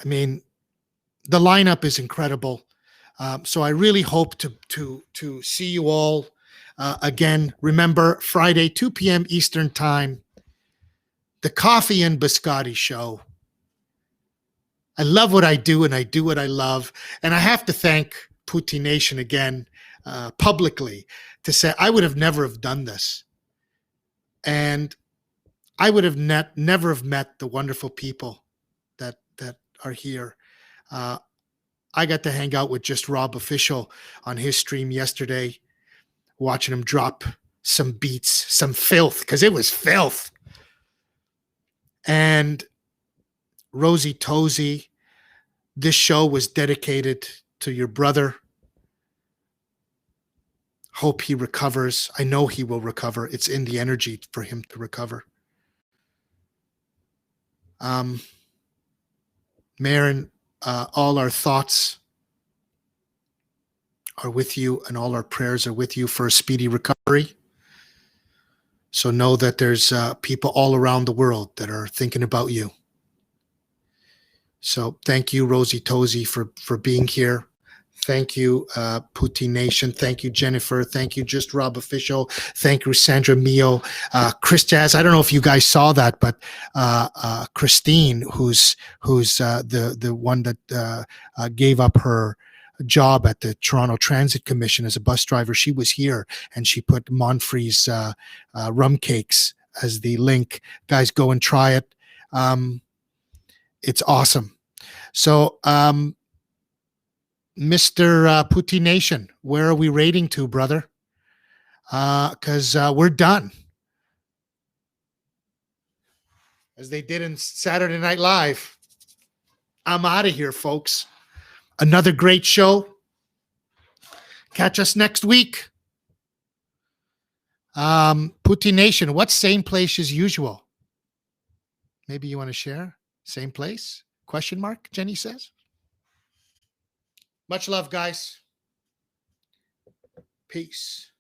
S1: I mean, the lineup is incredible. So I really hope to see you all again. Remember, Friday, 2 p.m. Eastern Time, the Coffee and Biscotti Show. I love what I do, and I do what I love. And I have to thank Putin Nation again publicly to say I would have never have done this. And I would have never have met the wonderful people that are here. I got to hang out with Just Rob Official on his stream yesterday, watching him drop some beats, some filth, because it was filth. And Rosie Tozy, this show was dedicated to your brother. Hope he recovers. I know he will recover. It's in the energy for him to recover. Maren, all our thoughts are with you, and all our prayers are with you for a speedy recovery. So know that there's people all around the world that are thinking about you. So thank you, Rosie Tozy, for being here. Thank you, Putin Nation. Thank you, Jennifer. Thank you, Just Rob Official. Thank you, Sandra Mio. Chris Jazz, I don't know if you guys saw that, but Christine, who's the one that gave up her job at the Toronto Transit Commission as a bus driver, she was here, and she put Monfrey's rum cakes as the link. Guys, go and try it. It's awesome. So, Mr. Putin Nation, where are we rating to, brother? Because we're done. As they did in Saturday Night Live. I'm out of here, folks. Another great show. Catch us next week. Putin Nation, what's same place as usual? Maybe you want to share? Same place? Question mark, Jenny says. Much love, guys. Peace.